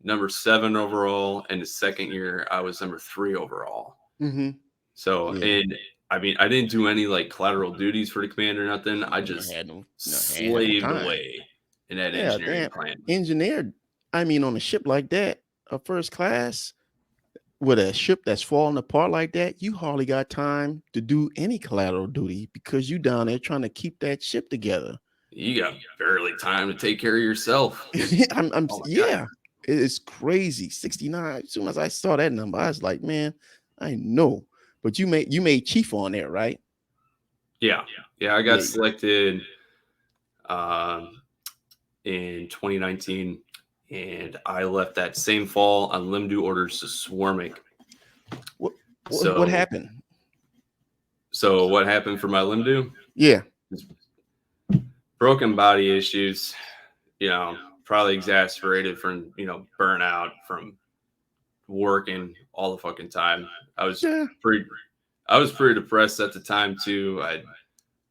number 7 overall. And the second year, I was number 3 overall. Mm-hmm. So, and I mean, I didn't do any like collateral duties for the command or nothing. I just slaved away in that engineering plant. Engineered, I mean, on a ship like that, a first class, with a ship that's falling apart like that, you hardly got time to do any collateral duty because you down there trying to keep that ship together. You got barely time to take care of yourself. It's crazy. 69. As soon as I saw that number, I was like, man, I know. But you made chief on there, right? Yeah. I got selected in 2019. And I left that same fall on limb-due orders to swarming. What happened? So what happened for my limb-due? Yeah. Broken body issues, you know, probably exacerbated from, you know, burnout from working all the fucking time. I was pretty depressed at the time too. I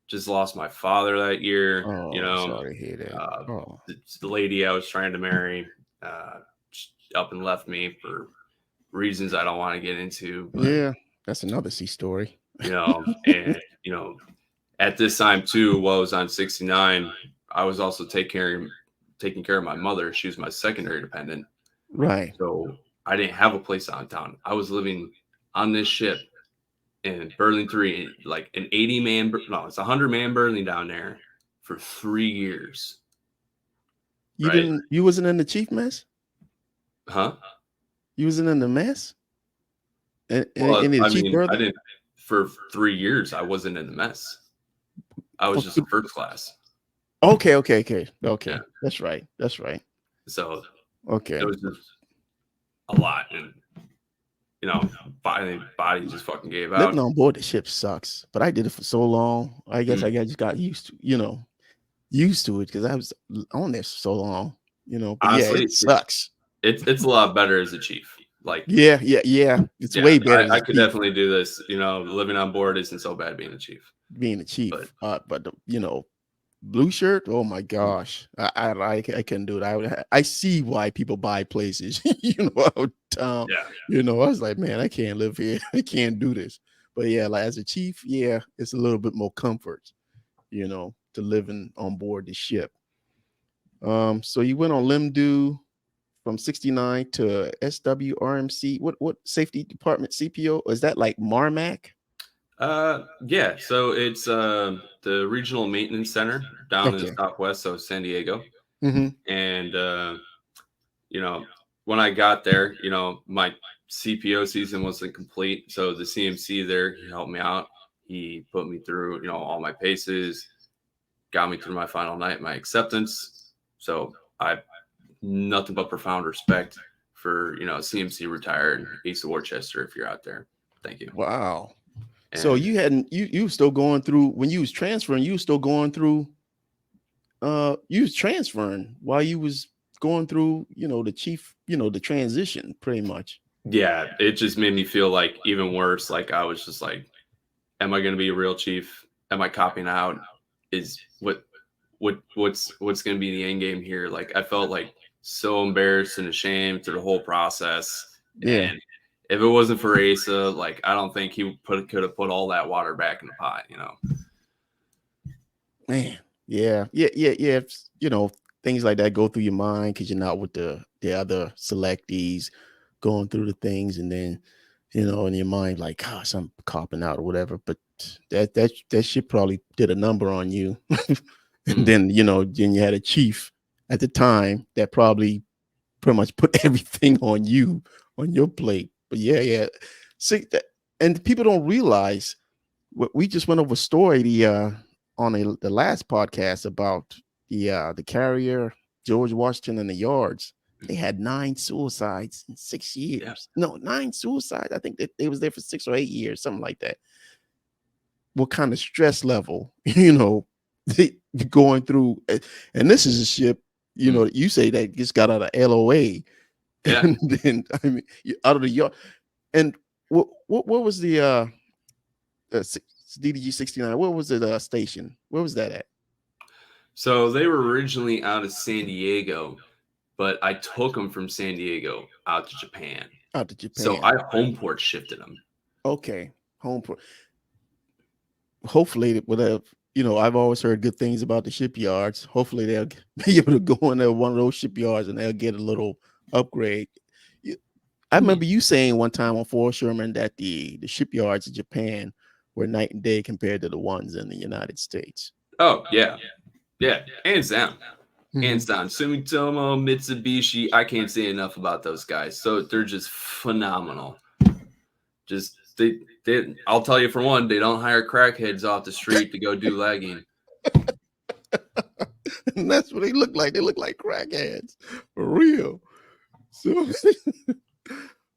just lost my father that year. You know, sorry to hear that. The lady I was trying to marry up and left me for reasons I don't want to get into. But, that's another sea story. You know, and you know, at this time too, while I was on 69, I was also taking care of my mother. She was my secondary dependent. Right. So I didn't have a place downtown. I was living on this ship in Burling 3, like an 80-man, no, it's 100-man Burling down there for 3 years. You wasn't in the chief mess? Huh? You wasn't in the mess? I didn't, for 3 years, I wasn't in the mess. I was just in first class. Okay. Yeah. That's right. So, okay. It was just a lot. And, you know, body just fucking gave out. Living on board the ship sucks, but I did it for so long. I guess I just got used to, you know, used to it because I was on there so long, but yeah, Honestly, it sucks. it's a lot better as a chief. Like, Yeah. It's yeah, way better as I a could chief definitely do this. Living on board isn't so bad being a chief. being a But chief. But blue shirt. Oh my mm, gosh, I couldn't do it. I see why people buy places, out town. yeah, I was like, man, I can't live here. I can't do this. But yeah, like as a chief, yeah, it's a little bit more comfort, to living on board the ship. So you went on Limdu from 69 to SWRMC. What safety department CPO? Is that like Marmac? yeah. So it's the regional maintenance center down in the Okay. Southwest, so San Diego. Hmm. And you know, when I got there, my CPO season wasn't complete, so the CMC there, he helped me out. He put me through, all my paces, got me through my final night, my acceptance. So I nothing but profound respect for CMC retired East of Worcester. If you're out there, thank you. Wow. So And you hadn't you were still going through when you was transferring, you was still going through you was transferring while you was going through, the chief, the transition pretty much. yeah, it just made me feel like even worse. Like I was just like, am I going to be a real chief? Am I copying out? Is what's going to be the end game here? Like I felt like so embarrassed and ashamed through the whole process. Yeah. And if it wasn't for Asa, like I don't think he could have put all that water back in the pot. Man. Yeah. Things like that go through your mind because you're not with the other selectees going through the things, and then in your mind, like, gosh, I'm copping out or whatever. But that shit probably did a number on you. And Mhm. then, then you had a chief at the time that probably pretty much put everything on you, on your plate. But yeah. See that, and people don't realize we just went over a story the last podcast about the carrier George Washington and the yards. They had 9 suicides in 6 Yeah. years. No, 9 suicides. I think that they was there for 6 or 8 years, something like that. What kind of stress level, they going through? And this is a ship, Mm. you say that just got out of LOA, Yeah. and then I mean out of the yard. And what was the DDG 69? What was the station? Where was that at? So they were originally out of San Diego, but I took them from San Diego out to Japan. Out to So Japan. I home port shifted them. Okay, home port. Hopefully, it would have. I've always heard good things about the shipyards. Hopefully, they'll be able to go in there one of those shipyards and they'll get a little upgrade. I remember you saying one time on Fort Sherman that the shipyards in Japan were night and day compared to the ones in the United States. Oh yeah, yeah, hands down. Mhm. Hands down. Sumitomo, Mitsubishi, I can't say enough about those guys. So they're just phenomenal. Just they I'll tell you for one, they don't hire crackheads off the street to go do lagging. And that's what they look like. They look like crackheads for real. So,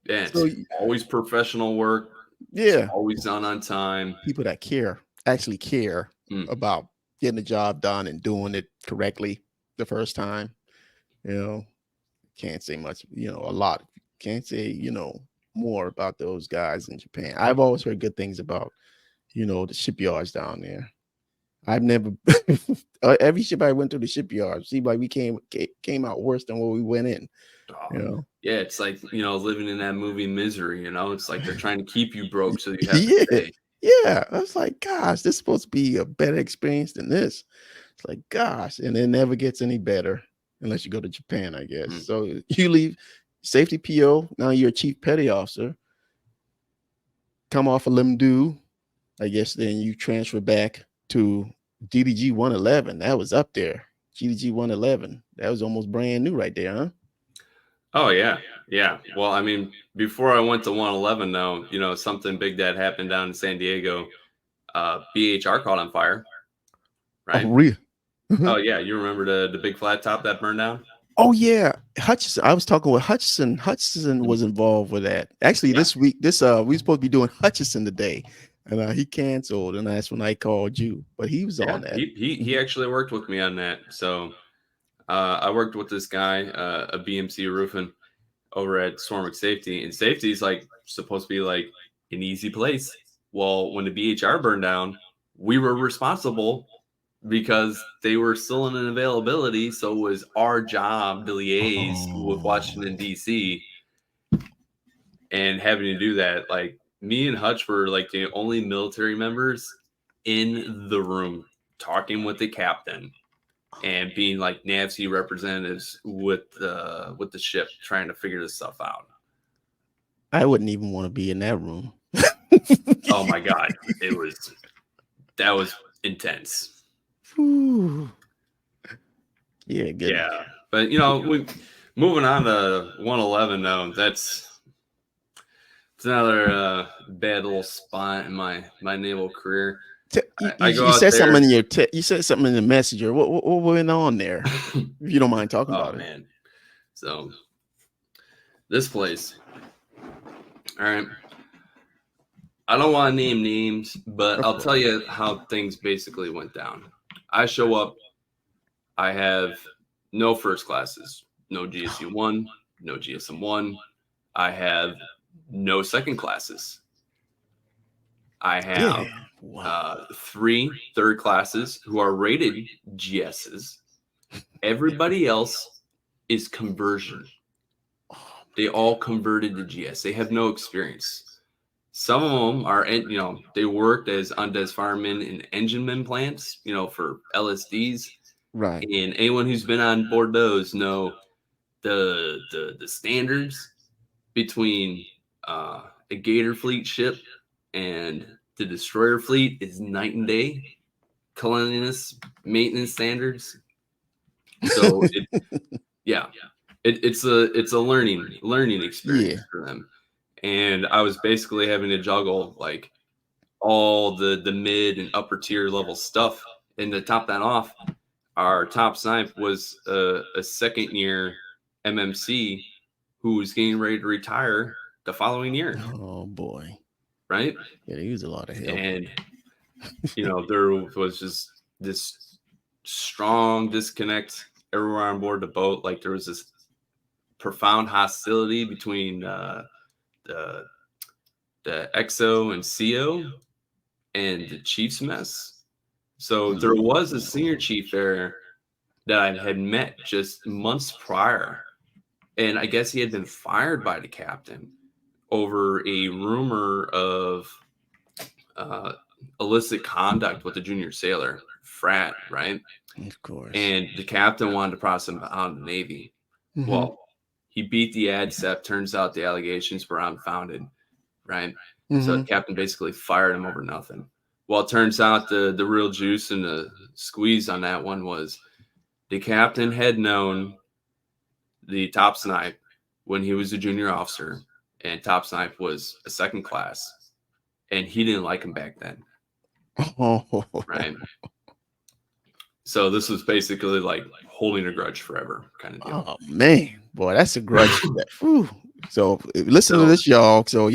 Yeah, so it's always professional work. It's yeah, always done on time. people that actually care Mm. about getting the job done and doing it correctly the first time. You know, can't say much, a lot. Can't say, more about those guys in Japan. I've always heard good things about, the shipyards down there. I've never every ship I went to the shipyard seemed like we came out worse than what we went in. Oh, You know, yeah, it's like, living in that movie Misery, It's like they're trying to keep you broke so you have to yeah, stay. yeah. I was like, gosh, this is supposed to be a better experience than this. It's like, gosh, and it never gets any better unless you go to Japan, I guess. Mm. So you leave safety PO. Now you're a chief petty officer. Come off a Limdu, I guess. Then you transfer back to DDG 111. That was up there. GDG 111. That was almost brand new right there, huh? Oh yeah. Yeah. Well, I mean, before I went to 111 though, something big that happened down in San Diego, BHR caught on fire, Oh, right? real. Oh yeah, you remember the big flat top that burned down? Oh yeah, Hutchison. I was talking with Hutchison. Hutchison was involved with that. Actually, Yeah. this week, we supposed to be doing Hutchison today. And he canceled, and that's when I called you. But he was on that. He actually worked with me on that. So I worked with this guy, a BMC roofing over at Swarmic Safety, and safety is like supposed to be like an easy place. Well, when the BHR burned down, we were responsible because they were still in an availability. So it was our job to liaise with Washington, D.C. and having to do that. Like me and Hutch were like the only military members in the room talking with the captain and being like NAVSEA representatives with the ship trying to figure this stuff out. I wouldn't even want to be in that room. Oh my God. That was intense. Ooh. Yeah, good. Yeah. But moving on to 111 though, it's another bad little spot in my naval career. You said something in you said something in the messenger. What went on there? If you don't mind talking about it. Man. So this place. All right. I don't want to name names, but I'll tell you how things basically went down. I show up. I have no first classes, no GSU 1, no GSM 1. I have no second classes. I have 3 third classes who are rated GSs. Everybody else is conversion. They all converted to GS. They have no experience. Some of them are, they worked as undes firemen in engineman plants, for LSDs. Right. And anyone who's been on board those know the standards between a Gator fleet ship and the destroyer fleet is night and day. Cleanliness, maintenance standards. So it's a learning experience for them. And I was basically having to juggle like all the mid and upper tier level stuff. And to top that off, our top snipe was a second year MMC who was getting ready to retire the following year. Oh boy. Right? Yeah, he was a lot of help. And there was just this strong disconnect everywhere on board the boat. Like there was this profound hostility between the XO and CO and the chief's mess. So there was a senior chief there that I had met just months prior. And I guess he had been fired by the captain over a rumor of illicit conduct with a junior sailor, frat, right? Of course. And the captain wanted to process him out of the Navy. Mm-hmm. Well, he beat the ADSEP. Turns out the allegations were unfounded, right? Mm-hmm. So the captain basically fired him over nothing. Well, it turns out the real juice and the squeeze on that one was the captain had known the top snipe when he was a junior officer, and top snipe was a second class, and he didn't like him back then. Right? So this was basically like holding a grudge forever kind of deal. Oh man, boy, that's a grudge. So listen to this, y'all. So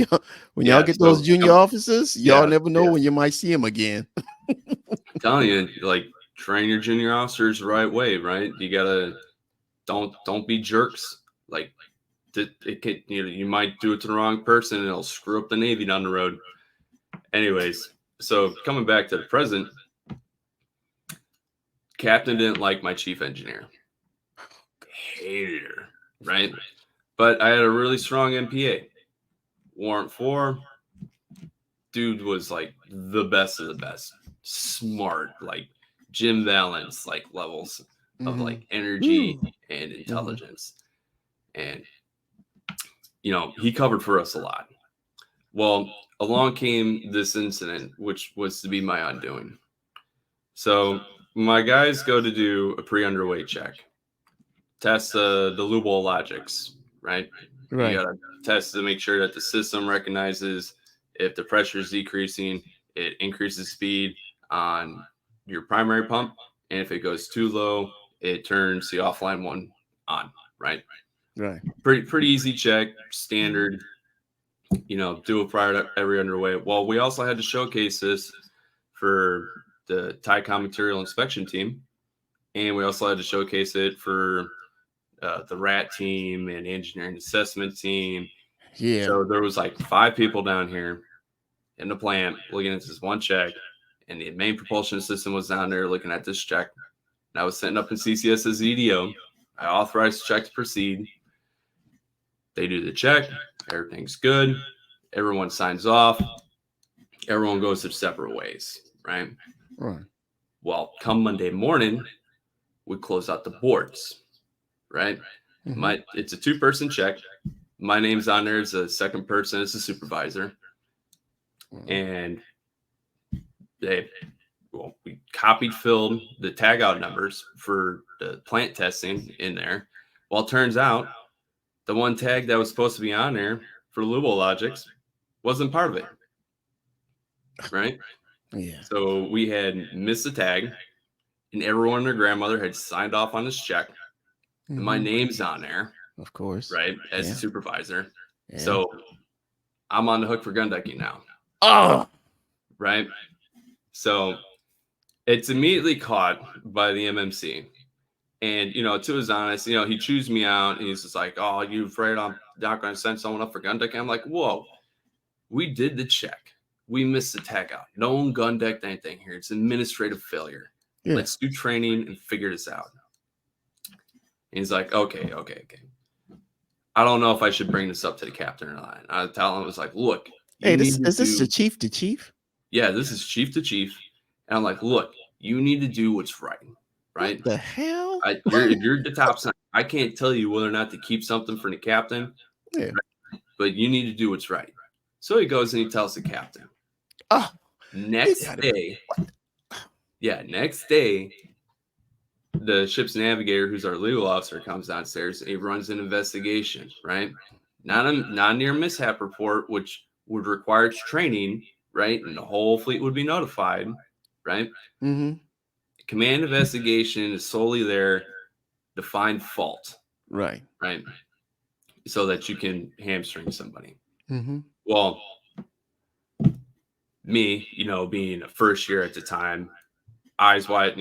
when y'all get those junior officers, y'all never know when you might see them again. I'm telling you, like train your junior officers the right way, right? You gotta don't be jerks. Like you might do it to the wrong person and it'll screw up the Navy down the road. Anyways, so coming back to the present, captain didn't like my chief engineer. Hated her, right? But I had a really strong MPA. Warrant 4, dude was like the best of the best. Smart, like Jim Valance, like levels of like energy and intelligence. And, he covered for us a lot. Well, along came this incident, which was to be my undoing. So my guys go to do a pre-underweight check. Test the loophole logics, right? You gotta test to make sure that the system recognizes if the pressure is decreasing, it increases speed on your primary pump, and if it goes too low, it turns the offline one on, right? Right. Pretty easy check, standard. do it prior to every underway. Well, we also had to showcase this for the TICOM material inspection team, and we also had to showcase it for the RAT team and engineering assessment team. Yeah. So there was like 5 people down here in the plant looking at this one check, and the main propulsion system was down there looking at this check. And I was sitting up in CCS as EDO. I authorized the check to proceed. They do the check. Everything's good. Everyone signs off. Everyone goes their separate ways, right? Right. Well, come Monday morning, we close out the boards, right? Mhm. It's a 2-person check. My name's on there as a second person as a supervisor. And we copied, filled the tag out numbers for the plant testing in there. Well, it turns out the one tag that was supposed to be on there for Lubo Logics wasn't part of it. Right? Yeah. So we had missed the tag, and everyone and their grandmother had signed off on this check. And my Mhm. name's on there, Of course. right, as Yeah. a supervisor. Yeah. So I'm on the hook for gun decking now. Oh. Right? So it's immediately caught by the MMC. And, to his honest, he chews me out. And he's just like, oh, you afraid I'm not going to send someone up for gun decking? I'm like, whoa, we did the check. We missed the tag out. No one gun decked anything here. It's administrative failure. Yeah. Let's do training and figure this out. And he's like, okay. I don't know if I should bring this up to the captain or not. I tell him, I was like, look. Hey, is this the chief to chief? Yeah, this is chief to chief. And I'm like, look, you need to do what's right. Right? What the hell? If you're the top sign, I can't tell you whether or not to keep something from the captain. Yeah. Right? But you need to do what's right. So he goes and he tells the captain. Oh, next day, the ship's navigator, who's our legal officer, comes downstairs and he runs an investigation, right? Not a non-near mishap report, which would require training, right? And the whole fleet would be notified, right? Mm-hmm. Command investigation is solely there to find fault. Right. Right. So that you can hamstring somebody. Mm-hmm. Well, me, being a first year at the time, eyes wide,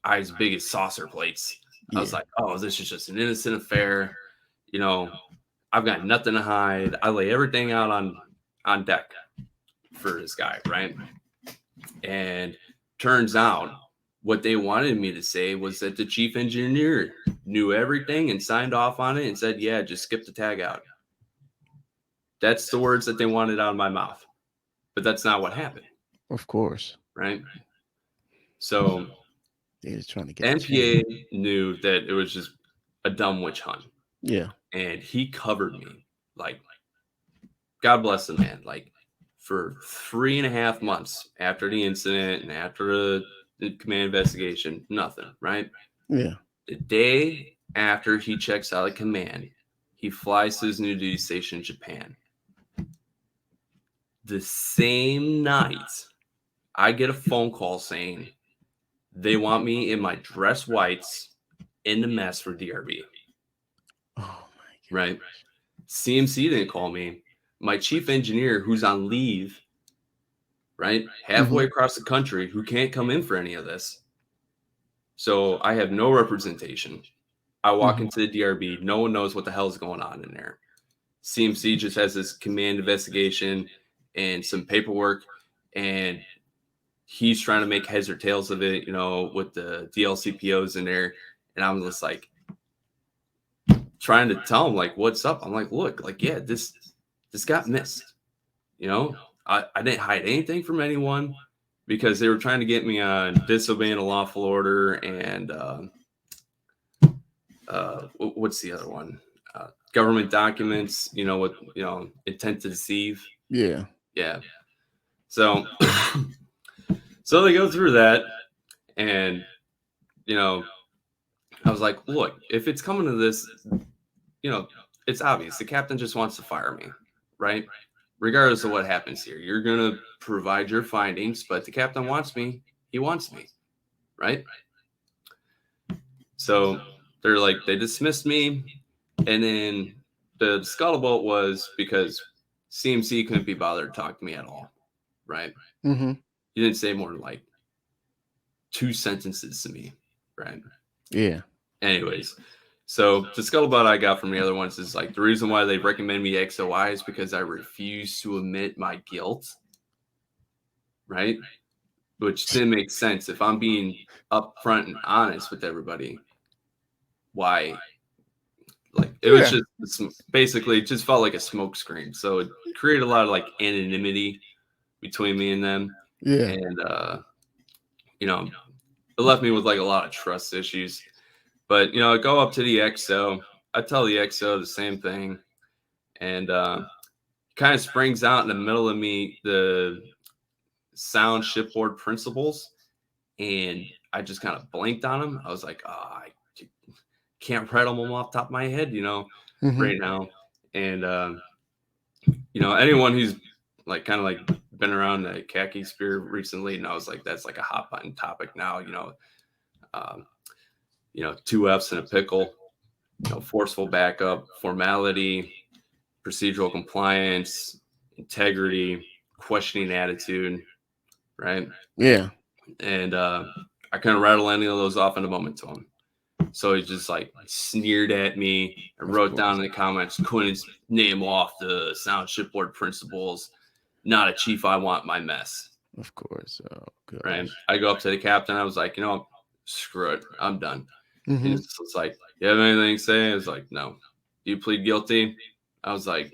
eyes big as saucer plates. I was like, oh, this is just an innocent affair. I've got nothing to hide. I lay everything out on deck for this guy, right? And turns out what they wanted me to say was that the chief engineer knew everything and signed off on it and said, yeah, just skip the tag out. That's the words that they wanted out of my mouth. But that's not what happened. Of course. Right? So they was trying to get NPA knew that it was just a dumb witch hunt. Yeah. And he covered me. Like, God bless the man. Like, for 3.5 months after the incident and after the command investigation, nothing, right? Yeah. The day after he checks out of command, he flies to his new duty station in Japan. The same night, I get a phone call saying they want me in my dress whites in the mess for DRB. Oh, my God. Right? CMC didn't call me. My chief engineer, who's on leave, right, halfway across the country, who can't come in for any of this. So I have no representation. I walk into the DRB. No one knows what the hell is going on in there. CMC just has this command investigation and some paperwork, and he's trying to make heads or tails of it, with the DLCPOs in there. And I'm just like trying to tell him, like, what's up? I'm like, look, like, yeah, this got missed. I didn't hide anything from anyone because they were trying to get me on disobeying a lawful order and what's the other one? Government documents, with intent to deceive. Yeah. So so they go through that, and I was like, look, if it's coming to this, it's obvious. The captain just wants to fire me, right? Regardless of what happens here, you're gonna provide your findings, but the captain wants me. He wants me, right? So they're like, they dismissed me, and then the scuttlebutt was because CMC couldn't be bothered to talk to me at all, right? Mm-hmm. He didn't say more than like 2 sentences to me, right? Yeah. Anyways, so the scuttlebutt I got from the other ones is like the reason why they recommend me XOI is because I refuse to admit my guilt, right? Which didn't make sense. If I'm being upfront and honest with everybody, why? Like it was just basically it just felt like a smoke screen. So it created a lot of like anonymity between me and them. Yeah. And you know, it left me with like a lot of trust issues. But you know, I go up to the XO, I tell the XO the same thing, and kind of springs out in the middle of me the sound shipboard principles, and I just kind of blinked on them. I was like, oh, I can't rattle them off the top of my head, you know, right now. And you know, anyone who's like kind of like been around the khaki sphere recently knows like that's like a hot button topic now. You know, 2 F's in a pickle. You know, forceful backup, formality, procedural compliance, integrity, questioning attitude, right? Yeah. And I couldn't rattle any of those off in a moment to him. So he just like sneered at me and wrote down in the comments, couldn't name off the sound shipboard principles. Not a chief, I want my mess. Of course. Oh, gosh. Right. I go up to the captain. I was like, you know, screw it. I'm done. Mm-hmm. It's like, you have anything to say? I was like, no. Do you plead guilty? I was like,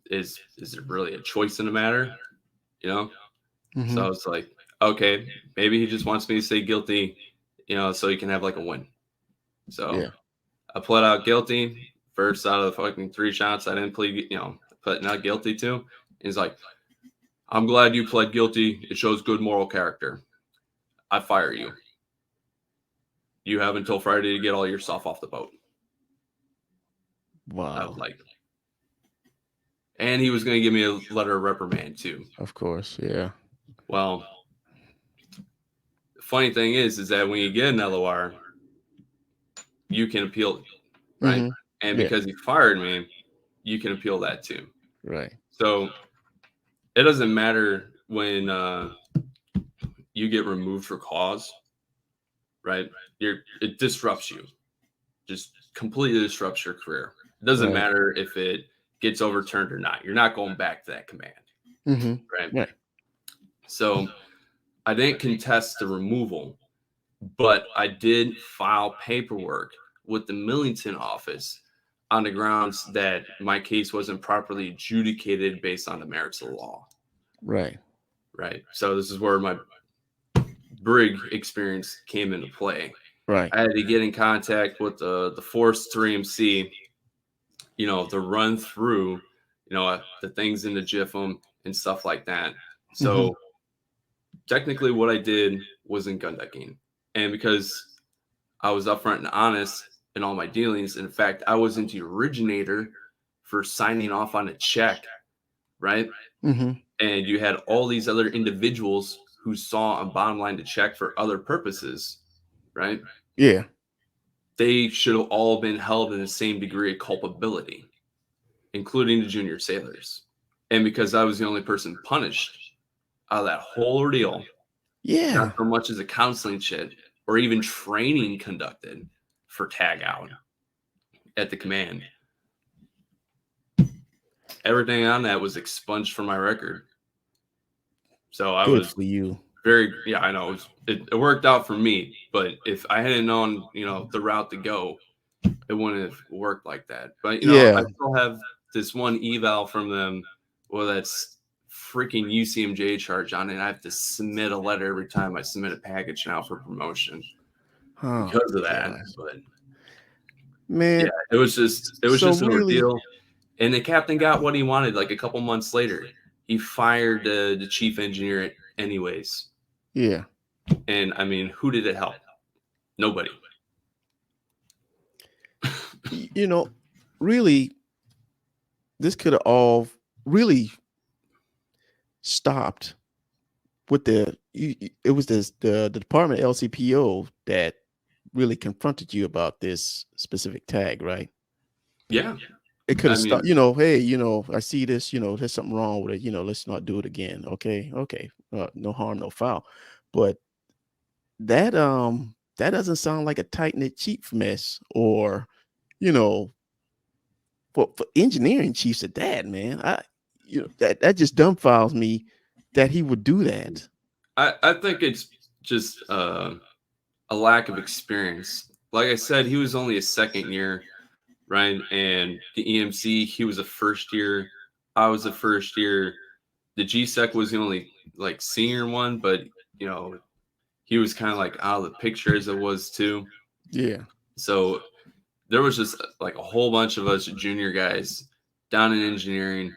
is there really a choice in the matter? You know? Mm-hmm. So I was like, okay, maybe he just wants me to say guilty, you know, so he can have like a win. So Yeah. I pled out guilty. First out of the fucking 3 shots I didn't plead, you know, pled not guilty to. And he's like, I'm glad you pled guilty. It shows good moral character. I fire you. You have until Friday to get all your stuff off the boat. Wow. I was like, and he was going to give me a letter of reprimand too. Of course. Yeah. Well, the funny thing is that when you get an LOR, you can appeal it, right? Mm-hmm. And Yeah. because he fired me, you can appeal that too. Right. So it doesn't matter when you get removed for cause, right? It disrupts you, just completely disrupts your career. It doesn't Right. matter if it gets overturned or not. You're not going back to that command, Mm-hmm. right? Right. So I didn't contest the removal, but I did file paperwork with the Millington office on the grounds that my case wasn't properly adjudicated based on the merits of the law. Right. Right. So this is where my brig experience came into play. Right. I had to get in contact with the Force 3MC, you know, to run through, you know, the things in the GIFM and stuff like that. So technically what I did wasn't gun decking. And because I was upfront and honest in all my dealings, in fact, I wasn't the originator for signing off on a check, right? Mm-hmm. And you had all these other individuals who saw a bottom line to check for other purposes, right? Yeah. They should have all been held in the same degree of culpability, including the junior sailors. And because I was the only person punished out of that whole ordeal, Yeah. not so much as a counseling shit or even training conducted for tag out at the command, everything on that was expunged from my record. So I Good was for you. very, yeah, I know it worked out for me, but if I hadn't known, you know, the route to go, it wouldn't have worked like that. But, you know, Yeah. I still have this one eval from them. Well, that's freaking UCMJ charge on it. I have to submit a letter every time I submit a package now for promotion because of that. Gosh. But Man. yeah, it was just an really, ordeal. And the captain got what he wanted. Like a couple months later, he fired the chief engineer anyways. Yeah. And I mean, who did it help? Nobody. You know, really, this could have all really stopped with it was the department LCPO that really confronted you about this specific tag, right? Yeah. It could I have stopped, mean, hey, I see this, there's something wrong with it, let's not do it again. Okay. No harm, no foul. But that doesn't sound like a tight-knit chief mess, or, you know, for engineering chiefs at that, man. That just dumbfounds me that he would do that. I think it's just a lack of experience. Like I said, he was only a second year, right? And the EMC, he was a first year. I was a first year. The GSEC was the only like senior one, but you know, he was kind of like out of the picture as it was too. Yeah. So there was just like a whole bunch of us junior guys down in engineering.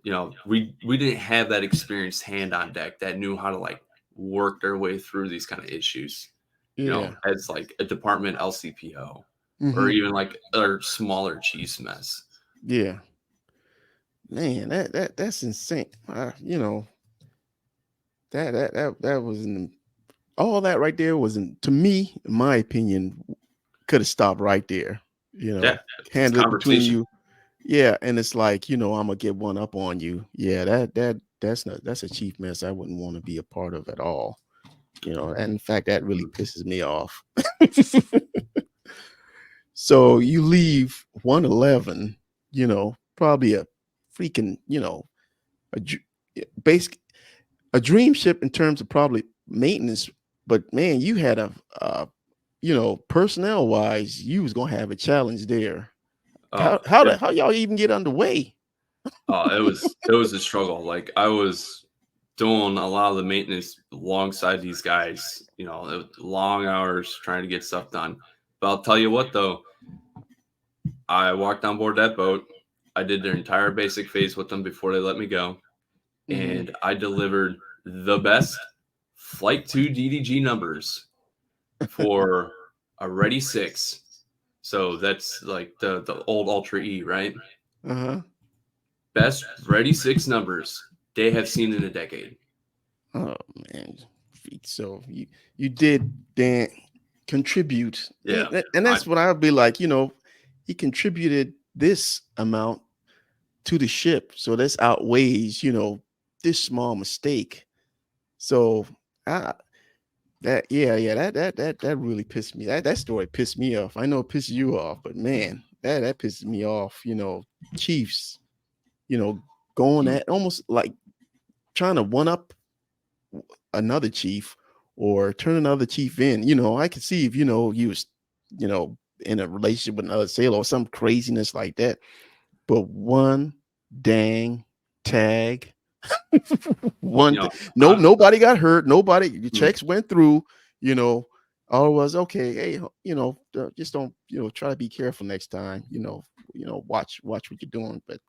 You know, we didn't have that experienced hand on deck that knew how to like work their way through these kind of issues. You know, Yeah. as like a department LCPO or Hmm. even like a smaller chiefs mess. Yeah. Man, that's insane. That wasn't all that right there wasn't, to me, in my opinion, could have stopped right there. Yeah, it's Handle it between conversation. you. Yeah, and it's like, I'm gonna get one up on you. Yeah, that's a chief mess I wouldn't want to be a part of at all. And in fact, that really pisses me off. So you leave 111, probably a freaking, a basic a dream ship in terms of probably maintenance, but man, you had personnel wise, you was gonna have a challenge there. Oh How yeah. how y'all even get underway? Oh, it was a struggle. Like I was doing a lot of the maintenance alongside these guys. You know, it was long hours trying to get stuff done. But I'll tell you what, though, I walked on board that boat. I did their entire basic phase with them before they let me go, Hmm. and I delivered the best Flight 2 DDG numbers for a Ready 6. So that's like the old Ultra E, right? Uh-huh. Best Ready 6 numbers they have seen in a decade. Oh man. So you did then contribute. Yeah. And I that's what I would be like, he contributed this amount to the ship. So this outweighs, this small mistake. So I that really pissed me. That story pissed me off. I know it pissed you off, but man, that pisses me off. Chiefs, you know, going at almost like trying to one up another chief or turn another chief in. I could see if you was, you know, in a relationship with another sailor or some craziness like that. But one dang tag. you One know, thing. No, I'm nobody got hurt. Nobody, the mm, checks went through, you know. All was okay. Hey, just don't, try to be careful next time. Watch what you're doing. But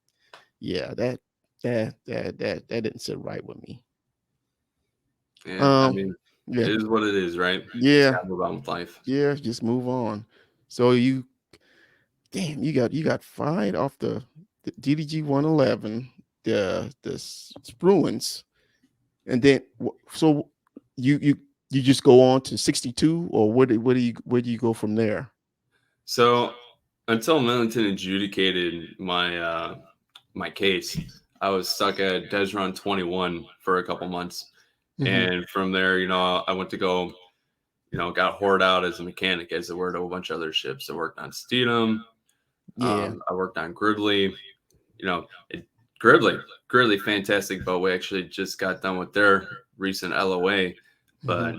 yeah, that didn't sit right with me. yeah, I Um, mean, yeah, it is what it is, right? Just yeah, gotta move on with life. yeah. Just move on. So damn, you got fired off the DDG 111, the Spruance. And then so you just go on to 62, or where do you go from there? So until Millington adjudicated my case, I was stuck at Desron 21 for a couple months. Hmm. And from there, I went to go, got hored out as a mechanic, as it were, to a bunch of other ships. I worked on Steedham. Yeah. I worked on Gridley. You know, it, Gridley, fantastic boat. We actually just got done with their recent LOA, Hmm. but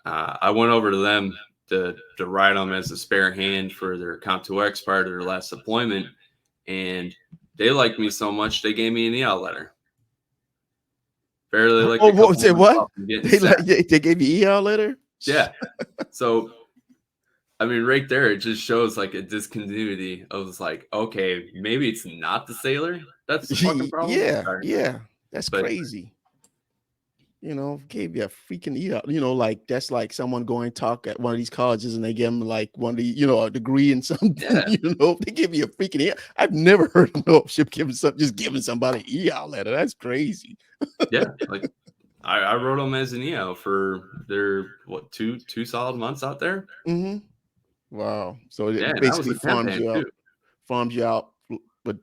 I went over to them to ride them as a spare hand for their Comp 2X prior to their last deployment, and they liked me so much they gave me an EL letter. Barely like Oh, a what couple say months what? off from getting They set. like they gave you ER letter? Yeah. So I mean, right there, it just shows like a discontinuity of like, okay, maybe it's not the sailor that's the fucking problem. Yeah, Sorry, yeah. That's but crazy. Gave you a freaking ER. Like that's like someone going talk at one of these colleges and they give them like one of the, a degree in something, yeah, they give you a freaking ER. I've never heard of no ship giving somebody an ER letter. That's crazy. yeah. Like I wrote them as an EO for their two solid months out there. Hmm. Wow. So Yeah, it and that was basically a temp farms hand you too. out. farms you out, but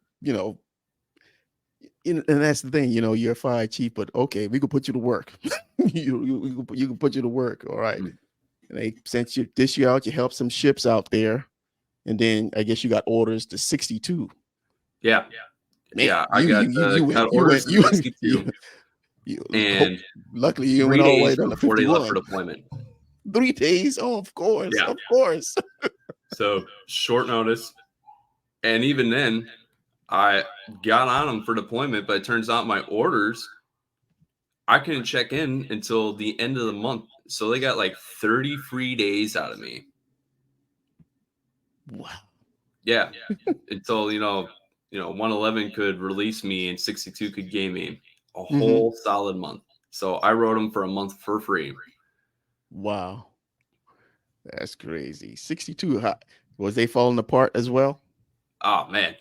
and that's the thing, you're a fire chief, but okay, we can put you to work. You can put you to work. All right. Mm. And they sent you dish you out, you help some ships out there. And then I guess you got orders to 62. Yeah. Man, Yeah. I got orders to 62. you And luckily you 3 went all the way days down to before they left for 51. deployment. 3 days. Oh, of course. Yeah. Of course. So short notice. And even then, I got on them for deployment, but it turns out my orders, I couldn't check in until the end of the month. So they got like 30 free days out of me. Wow. Yeah. Until, 111 could release me and 62 could game me a whole solid month. So I wrote them for a month for free. Wow. That's crazy. 62. Was they falling apart as well? Oh man.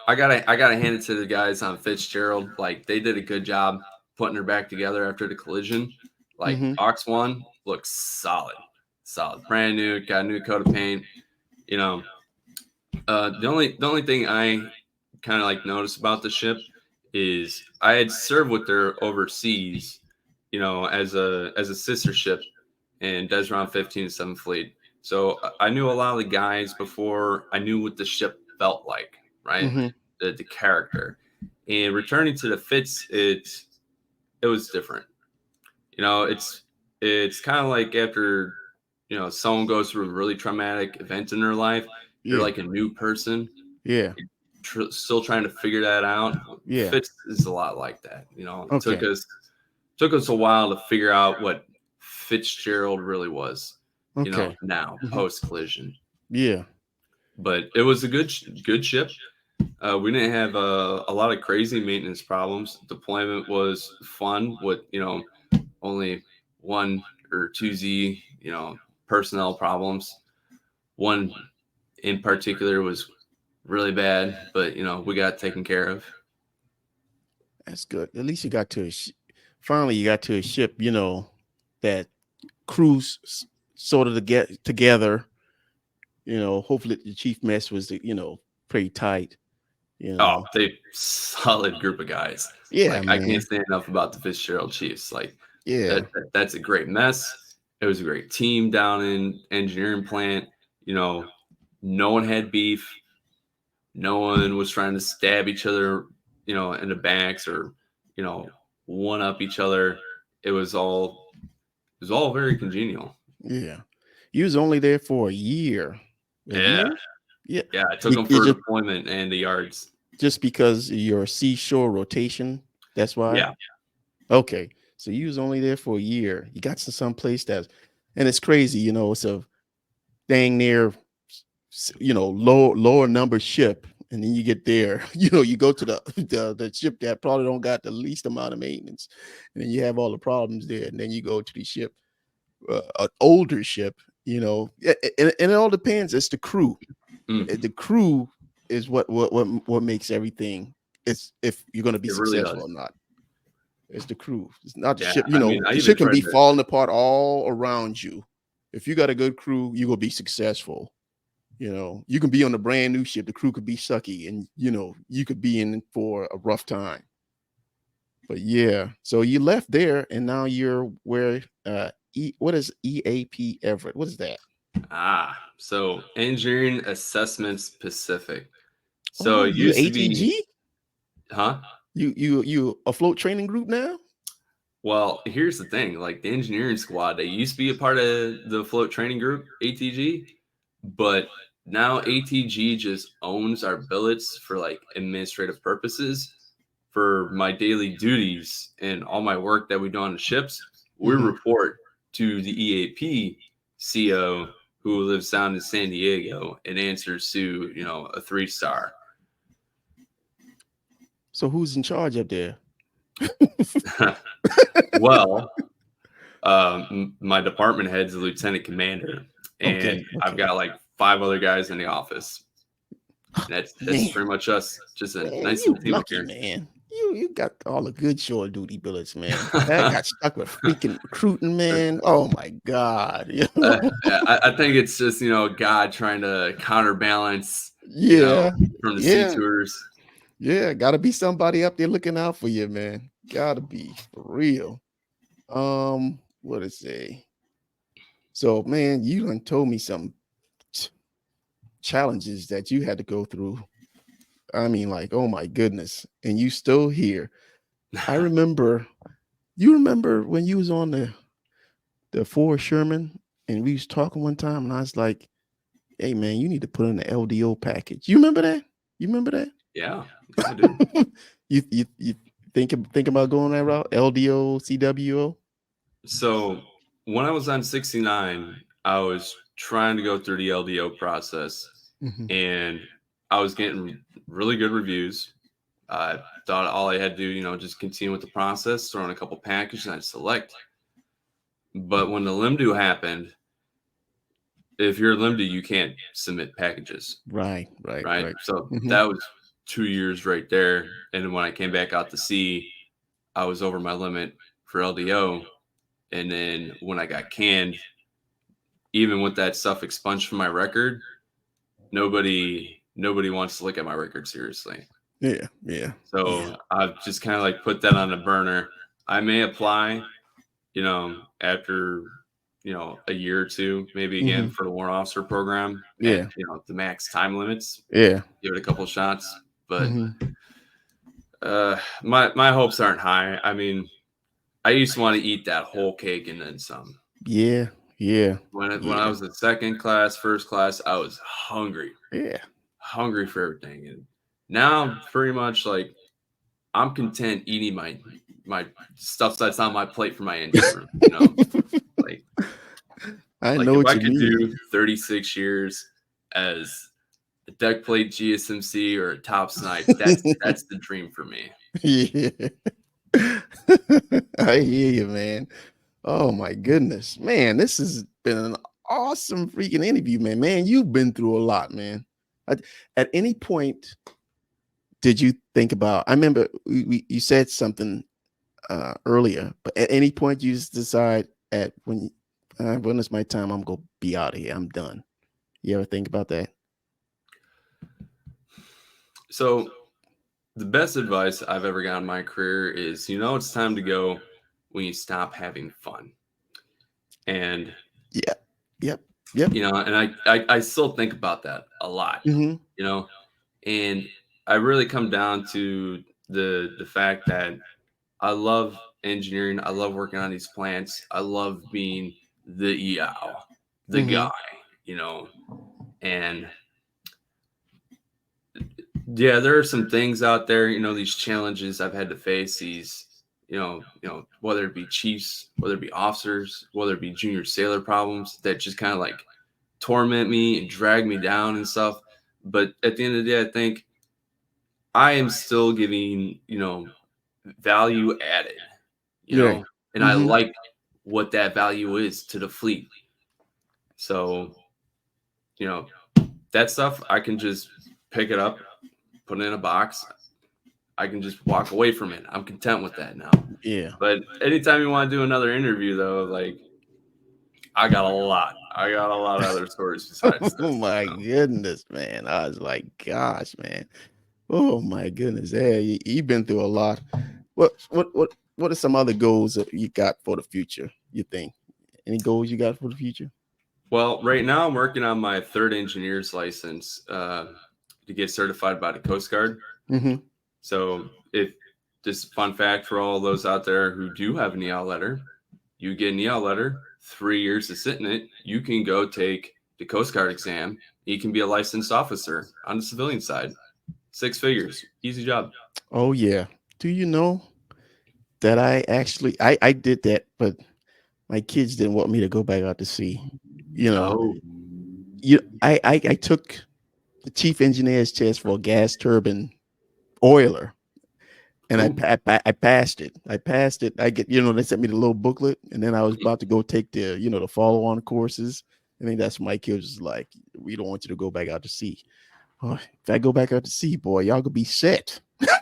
I gotta hand it to the guys on Fitzgerald. Like they did a good job putting her back together after the collision. Like Ox 1 looks solid. Brand new, got a new coat of paint. The only thing I kind of like noticed about the ship is I had served with her overseas, as a sister ship in Desron 15 and 7th Fleet. So I knew a lot of the guys before I knew what the ship felt like, right? The character. And returning to the Fitz, it was different. It's kind of like after someone goes through a really traumatic event in their life, you're like a new person. Yeah. Still trying to figure that out. Yeah. Fitz is a lot like that. Okay. Took us a while to figure out what Fitzgerald really was. Okay. Now post collision. Yeah. But it was a good ship. We didn't have a lot of crazy maintenance problems. Deployment was fun with only 1 or 2 Z personnel problems. One in particular was really bad, but we got taken care of. That's good. At least you got to finally you got to a ship that crews sort of to get together. Hopefully the chief mess was pretty tight. Oh, they solid group of guys. Yeah, I can't say enough about the Fitzgerald Chiefs. Yeah, that's a great mess. It was a great team down in engineering plant. No one had beef. No one was trying to stab each other, in the backs or, one up each other. It was all very congenial. Yeah. You was only there for a year. Yeah. I took them for deployment and the yards. Just because your seashore rotation. That's why. Yeah. Okay. So you was only there for a year. You got to some place and it's crazy, it's a dang near, lower number ship. And then you get there, you go to the ship that probably don't got the least amount of maintenance. And then you have all the problems there. And then you go to the ship, an older ship, and it all depends. It's the crew. The crew is what makes everything. It's if you're going to be successful or not. It's the crew. It's not the ship. The ship can be falling apart all around you. If you got a good crew, you will be successful. You can be on a brand new ship. The crew could be sucky, and you could be in for a rough time. But yeah, so you left there, and now you're where? What is EAP Everett? What is that? So Engineering Assessments Pacific. So it you used to ATG? be, huh? You a float training group now? Well, here's the thing. Like the engineering squad, they used to be a part of the float training group, ATG, but now ATG just owns our billets for like administrative purposes. For my daily duties and all my work that we do on the ships, we report to the EAP CO who lives down in San Diego and answers to, a 3-star. So who's in charge up there? Well, my department head's a lieutenant commander, and Okay. I've got like 5 other guys in the office. That's pretty much us. Just a nice little team up here. Man. You got all the good shore duty billets, man. That got stuck with freaking recruiting, man. Oh my God. I think it's just God trying to counterbalance Yeah. from the sea Yeah. tours. Yeah. Gotta be somebody up there looking out for you, man. Gotta be for real. What to say? So, man, you done told me some ch- challenges that you had to go through. I mean, like, oh my goodness. And you still here. I remember, you remember when you was on the Ford Sherman and we was talking one time and I was like, hey man, you need to put in the LDO package. You remember that? You remember that? Yeah, I do. You think about going that route? LDO, CWO? So when I was on 69, I was trying to go through the LDO process, Mhm. and I was getting really good reviews. I thought all I had to do, just continue with the process, throw in a couple packages, and I'd select. But when the limdo happened, if you're limdo, you can't submit packages, Right, right, right? right. So Mhm. that was 2 years right there. And then when I came back out to sea, I was over my limit for LDO. And then when I got canned, even with that stuff expunged from my record, nobody wants to look at my record seriously. Yeah, yeah, yeah. So I've just kind of like put that on the burner. I may apply, after a year or two, maybe again Mhm. for the warrant officer program at Yeah, the max time limits. yeah. Give it a couple shots, but Mhm. my hopes aren't high. I mean, I used to want to eat that whole cake and then some. Yeah, yeah, When I yeah, was in second class, first class, I was yeah. hungry for everything, and now I'm pretty much like I'm content eating my stuff that's on my plate for my engine room. Like I like know if what I you could mean. do 36 years as a deck plate GSMC or a top snipe, that's the dream for me. Yeah. I hear you, man. Oh my goodness, man, this has been an awesome freaking interview, man. Man, you've been through a lot, man. At any point, did you think about? I remember you said something earlier, but at any point, you just decide at when it's my time, I'm gonna be out of here. I'm done. You ever think about that? So the best advice I've ever gotten in my career is, it's time to go when you stop having fun. And Yeah. Yep. Yep. and I still think about that a lot, Hmm. you know, and I really come down to the fact that I love engineering. I love working on these plants. I love being the EOW, the Hmm. guy, and yeah, there are some things out there, these challenges I've had to face, these, whether it be chiefs, whether it be officers, whether it be junior sailor problems that just kind of like torment me and drag me down and stuff. But at the end of the day, I think I am still giving, value added, Yeah. and I Hmm. like what that value is to the fleet. So, you know, that stuff I can just pick it up, put it in a box. I can just walk away from it. I'm content with that now. Yeah. But anytime you want to do another interview, though, like I got a lot. I got a lot of other stories besides Oh this. my goodness, man. I was like, gosh, man. Oh my goodness. Yeah, you've been through a lot. What are some other goals that you got for the future, you think? Any goals you got for the future? Well, right now I'm working on my third engineer's license to get certified by the Coast Guard. Hmm. So, if just fun fact for all those out there who do have an EL letter, you get an EL letter, 3 years to sit in it. You can go take the Coast Guard exam. You can be a licensed officer on the civilian side. 6 figures, easy job. Oh yeah. Do you know that I did that, but my kids didn't want me to go back out to sea. You know, Oh, I took the chief engineer's test for a gas turbine oiler, and cool. I passed it. I passed it. I get they sent me the little booklet, and then I was about to go take the follow on courses. I think that's when my kids was like, "We don't want you to go back out to sea." Oh, if I go back out to sea, boy, y'all could be set.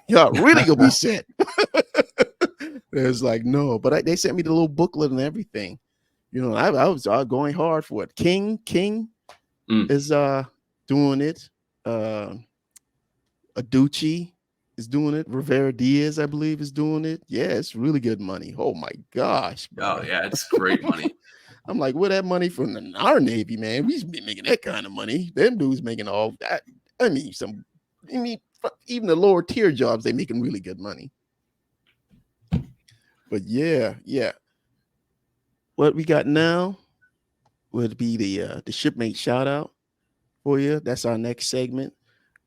Y'all really gonna be set. It's like, no, but they sent me the little booklet and everything. You know, I was going hard for it. King is doing it. Aducci is doing it. Rivera Diaz, I believe, is doing it. Yeah, it's really good money. Oh my gosh, bro. Oh yeah, it's great money. I'm like, where that money from our Navy, man? We should be making that kind of money. Them dudes making all that. I mean, even the lower tier jobs, they making really good money. But yeah. What we got now would be the shipmate shout out for you. That's our next segment.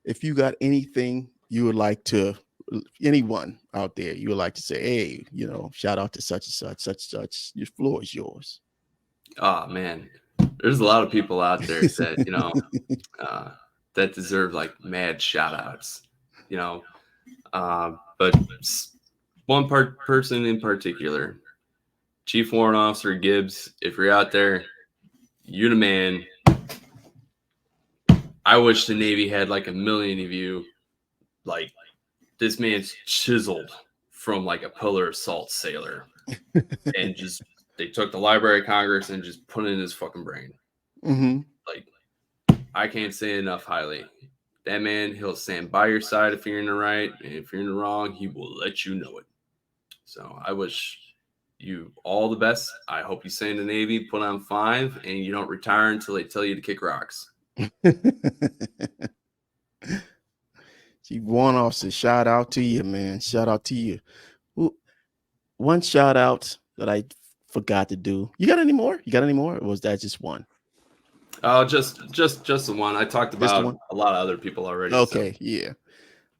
If you got anything you would like to, anyone out there you would like to say, hey, shout out to such and such, your floor is yours. Oh man, there's a lot of people out there that that deserve like mad shout outs, but one person in particular, Chief Warrant Officer Gibbs. If you're out there, you're the man. I wish the Navy had like a million of you. Like, this man's chiseled from like a pillar of salt sailor, and just they took the Library of Congress and just put it in his fucking brain. Mm-hmm. Like, I can't say enough highly. That man, he'll stand by your side if you're in the right, and if you're in the wrong, he will let you know it. So I wish you all the best. I hope you stay in the Navy, put on 5, and you don't retire until they tell you to kick rocks. Chief Warrant Officer, shout out to you, man. Shout out to you. One shout out that I forgot to do. You got any more? Or was that just one? Oh, just the one. I talked about a lot of other people already. Okay, so. Yeah.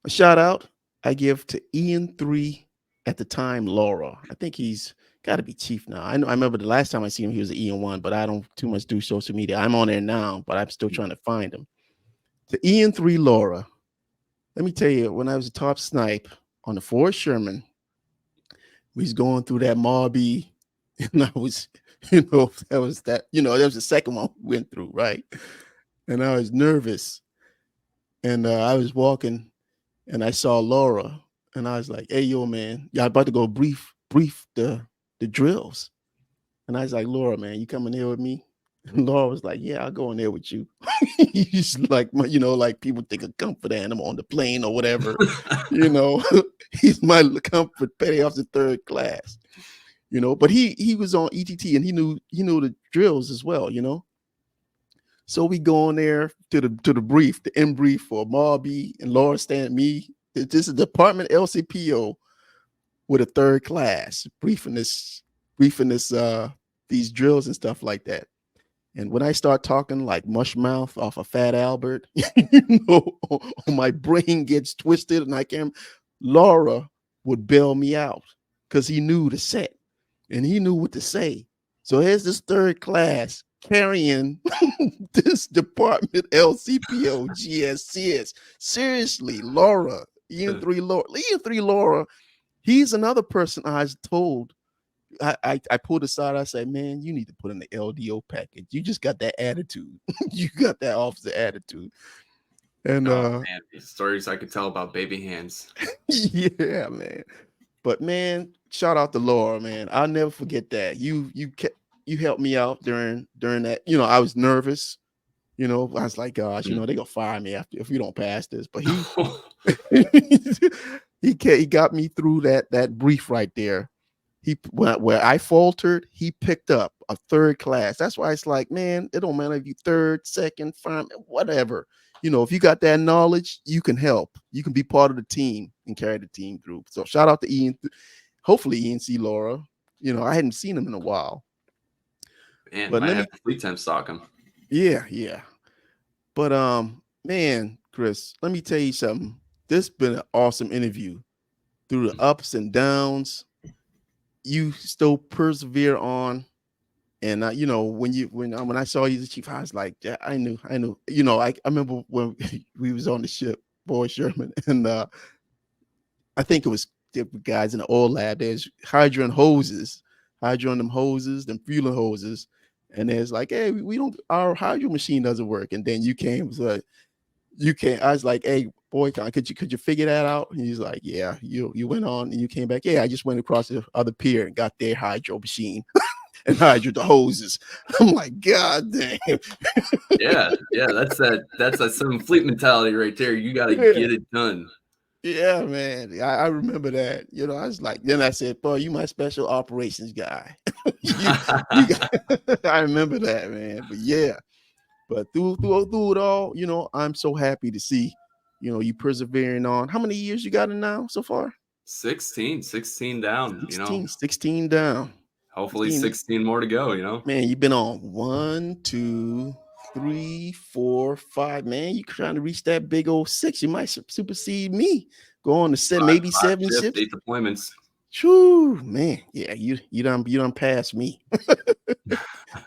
A shout out I give to Ian 3 at the time, Laura. I think he's got to be chief now. I remember the last time I seen him, he was an Ian 1, but I don't too much do social media. I'm on there now, but I'm still trying to find him. To Ian 3, Laura. Let me tell you, when I was a top snipe on the Fort Sherman, we was going through that Mobby, and I was, that was the second one we went through, right? And I was nervous, and I was walking, and I saw Laura, and I was like, "Hey, yo, man, y'all about to go brief the drills," and I was like, "Laura, man, you coming here with me?" And Laura was like, "Yeah, I'll go in there with you." He's like, like people think a comfort animal on the plane or whatever. He's my comfort petty officer 3rd class. But he was on ETT and he knew the drills as well. So we go in there to the brief, the in brief for Marby and Laura stand me. This is Department LCPO with a 3rd class briefing this these drills and stuff like that. And when I start talking like mush mouth off of Fat Albert, my brain gets twisted and I can't. Laura would bail me out because he knew the set and he knew what to say. So here's this 3rd class carrying this Department LCPO GSCS. Seriously, Laura, Ian 3 Laura, he's another person I was told. I pulled aside. I said, man, you need to put in the LDO package. You just got that attitude. You got that officer attitude. And man, these stories I could tell about baby hands. Yeah, man. But man, shout out to Laura, man. I'll never forget that. You helped me out during that. I was nervous. I was like, gosh, they're gonna fire me if we don't pass this. But he got me through that brief right there. Where I faltered, he picked up a 3rd class. That's why it's like, man, it don't matter if you 3rd, 2nd, 5, whatever. If you got that knowledge, you can help. You can be part of the team and carry the team through. So shout out to Ian. Hopefully Ian C. Laura. I hadn't seen him in a while. Man, but I have to fleet time stock him. Yeah. But man, Chris, let me tell you something. This has been an awesome interview through the ups and downs. You still persevere on, and when I saw you as chief, I was like, yeah, I knew. I remember when we was on the ship, Boy Sherman, and I think it was different guys in the oil lab. There's hydrant them hoses, them fueling hoses, and there's like, hey, our hydro machine doesn't work, and then you came, so I was like, hey, Boycott, could you figure that out? And he's like, yeah, you went on and you came back. Yeah, I just went across the other pier and got their hydro machine and hydro the hoses. I'm like, God damn. Yeah, that's that some fleet mentality right there. You got to get it done. Yeah, man. I remember that. I was like, then I said, boy, you my special operations guy. I remember that, man. But yeah, but through it all, I'm so happy to see, you persevering on. How many years you got in now so far? 16 down, 16 down. Hopefully 16 more to go, Man, you've been on 1, 2, 3, 4, 5. Man, you trying to reach that big old 6. You might supersede me. Go on to maybe 7 ships. 8 deployments. True, man. Yeah, you done passed me.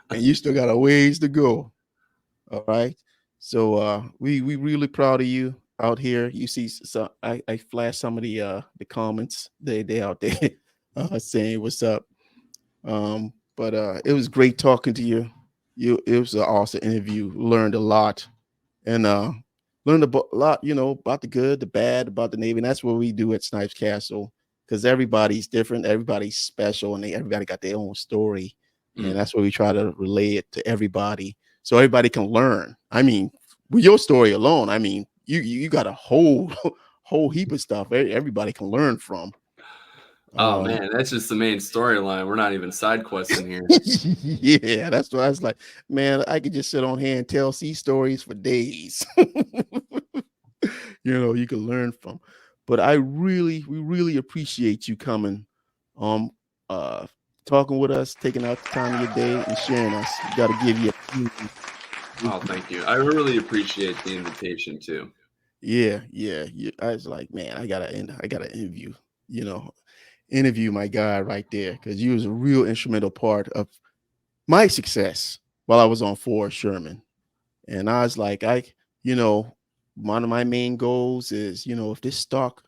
And you still got a ways to go. All right. So we really proud of you out here. You see, so I flashed some of the comments they out there saying what's up. But it was great talking to you. It was an awesome interview. Learned a lot, and learned a lot, about the good, the bad, about the Navy. And that's what we do at Snipes Castle, because everybody's different, everybody's special, and everybody got their own story. And that's what we try to relay it to everybody, so everybody can learn. I mean, with your story alone, I mean, you got a whole heap of stuff everybody can learn from. Oh man, that's just the main storyline. We're not even side questing here. Yeah, that's what I was like. Man, I could just sit on here and tell sea stories for days. You can learn from. But we really appreciate you coming, talking with us, taking out the time of your day and sharing us. We got to give you Oh, thank you. I really appreciate the invitation too. Yeah. I was like, man, I gotta interview, interview my guy right there, because you was a real instrumental part of my success while I was on Fort Sherman. And I was like, one of my main goals is, if this stock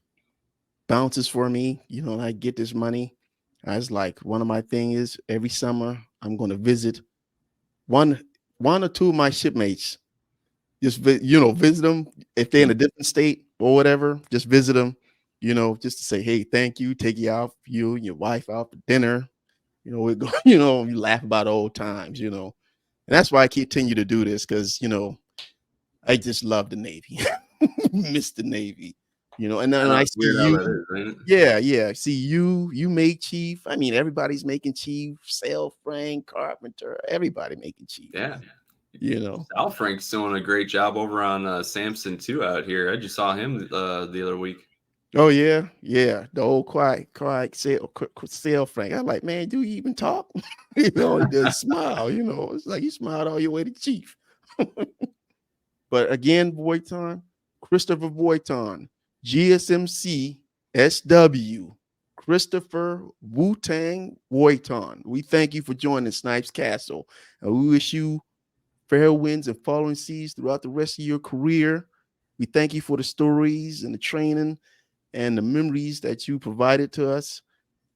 bounces for me, and I get this money, I was like, one of my thing is every summer I'm going to visit one or two of my shipmates. Just visit them if they're in a different state or whatever. Just visit them, just to say, hey, thank you. Take you out, you and your wife out for dinner. We go, you laugh about old times, and that's why I continue to do this, because I just love the Navy, miss the Navy, and then I see you. Yeah. See you make chief. I mean, everybody's making chief, sail Frank, carpenter, everybody making chief. Yeah. Sal Frank's doing a great job over on Samson too out here. I just saw him the other week. Oh yeah, the old quiet sail Frank. I'm like, man, do you even talk? He just smile. It's like you smiled all your way to chief. But again, Christopher Wojtan, GSMC SW, Christopher Wu-Tang Wojtan. We thank you for joining Snipes Castle, and we wish you fair winds and following seas throughout the rest of your career. We thank you for the stories and the training and the memories that you provided to us.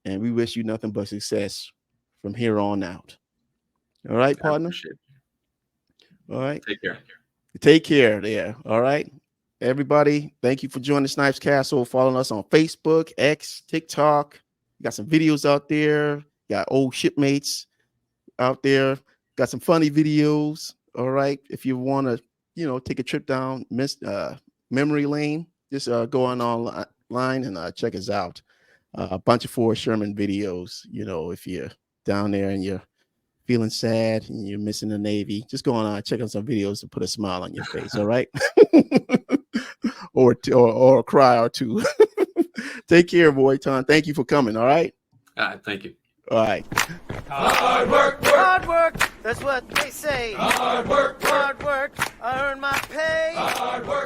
And we wish you nothing but success from here on out. All right, partner? All right. Take care there. All right. Everybody, thank you for joining Snipes Castle, following us on Facebook, X, TikTok. We got some videos out there. Got old shipmates out there. Got some funny videos. All right. If you want to, take a trip down memory lane, just go online and check us out. A bunch of Fort Sherman videos. If you're down there and you're feeling sad and you're missing the Navy, just go on check out some videos to put a smile on your face. All right. or a cry or two. Take care, Wojtan. Thank you for coming. All right. Thank you. All right. Hard work, that's what they say. Hard work, I earn my pay. Hard work.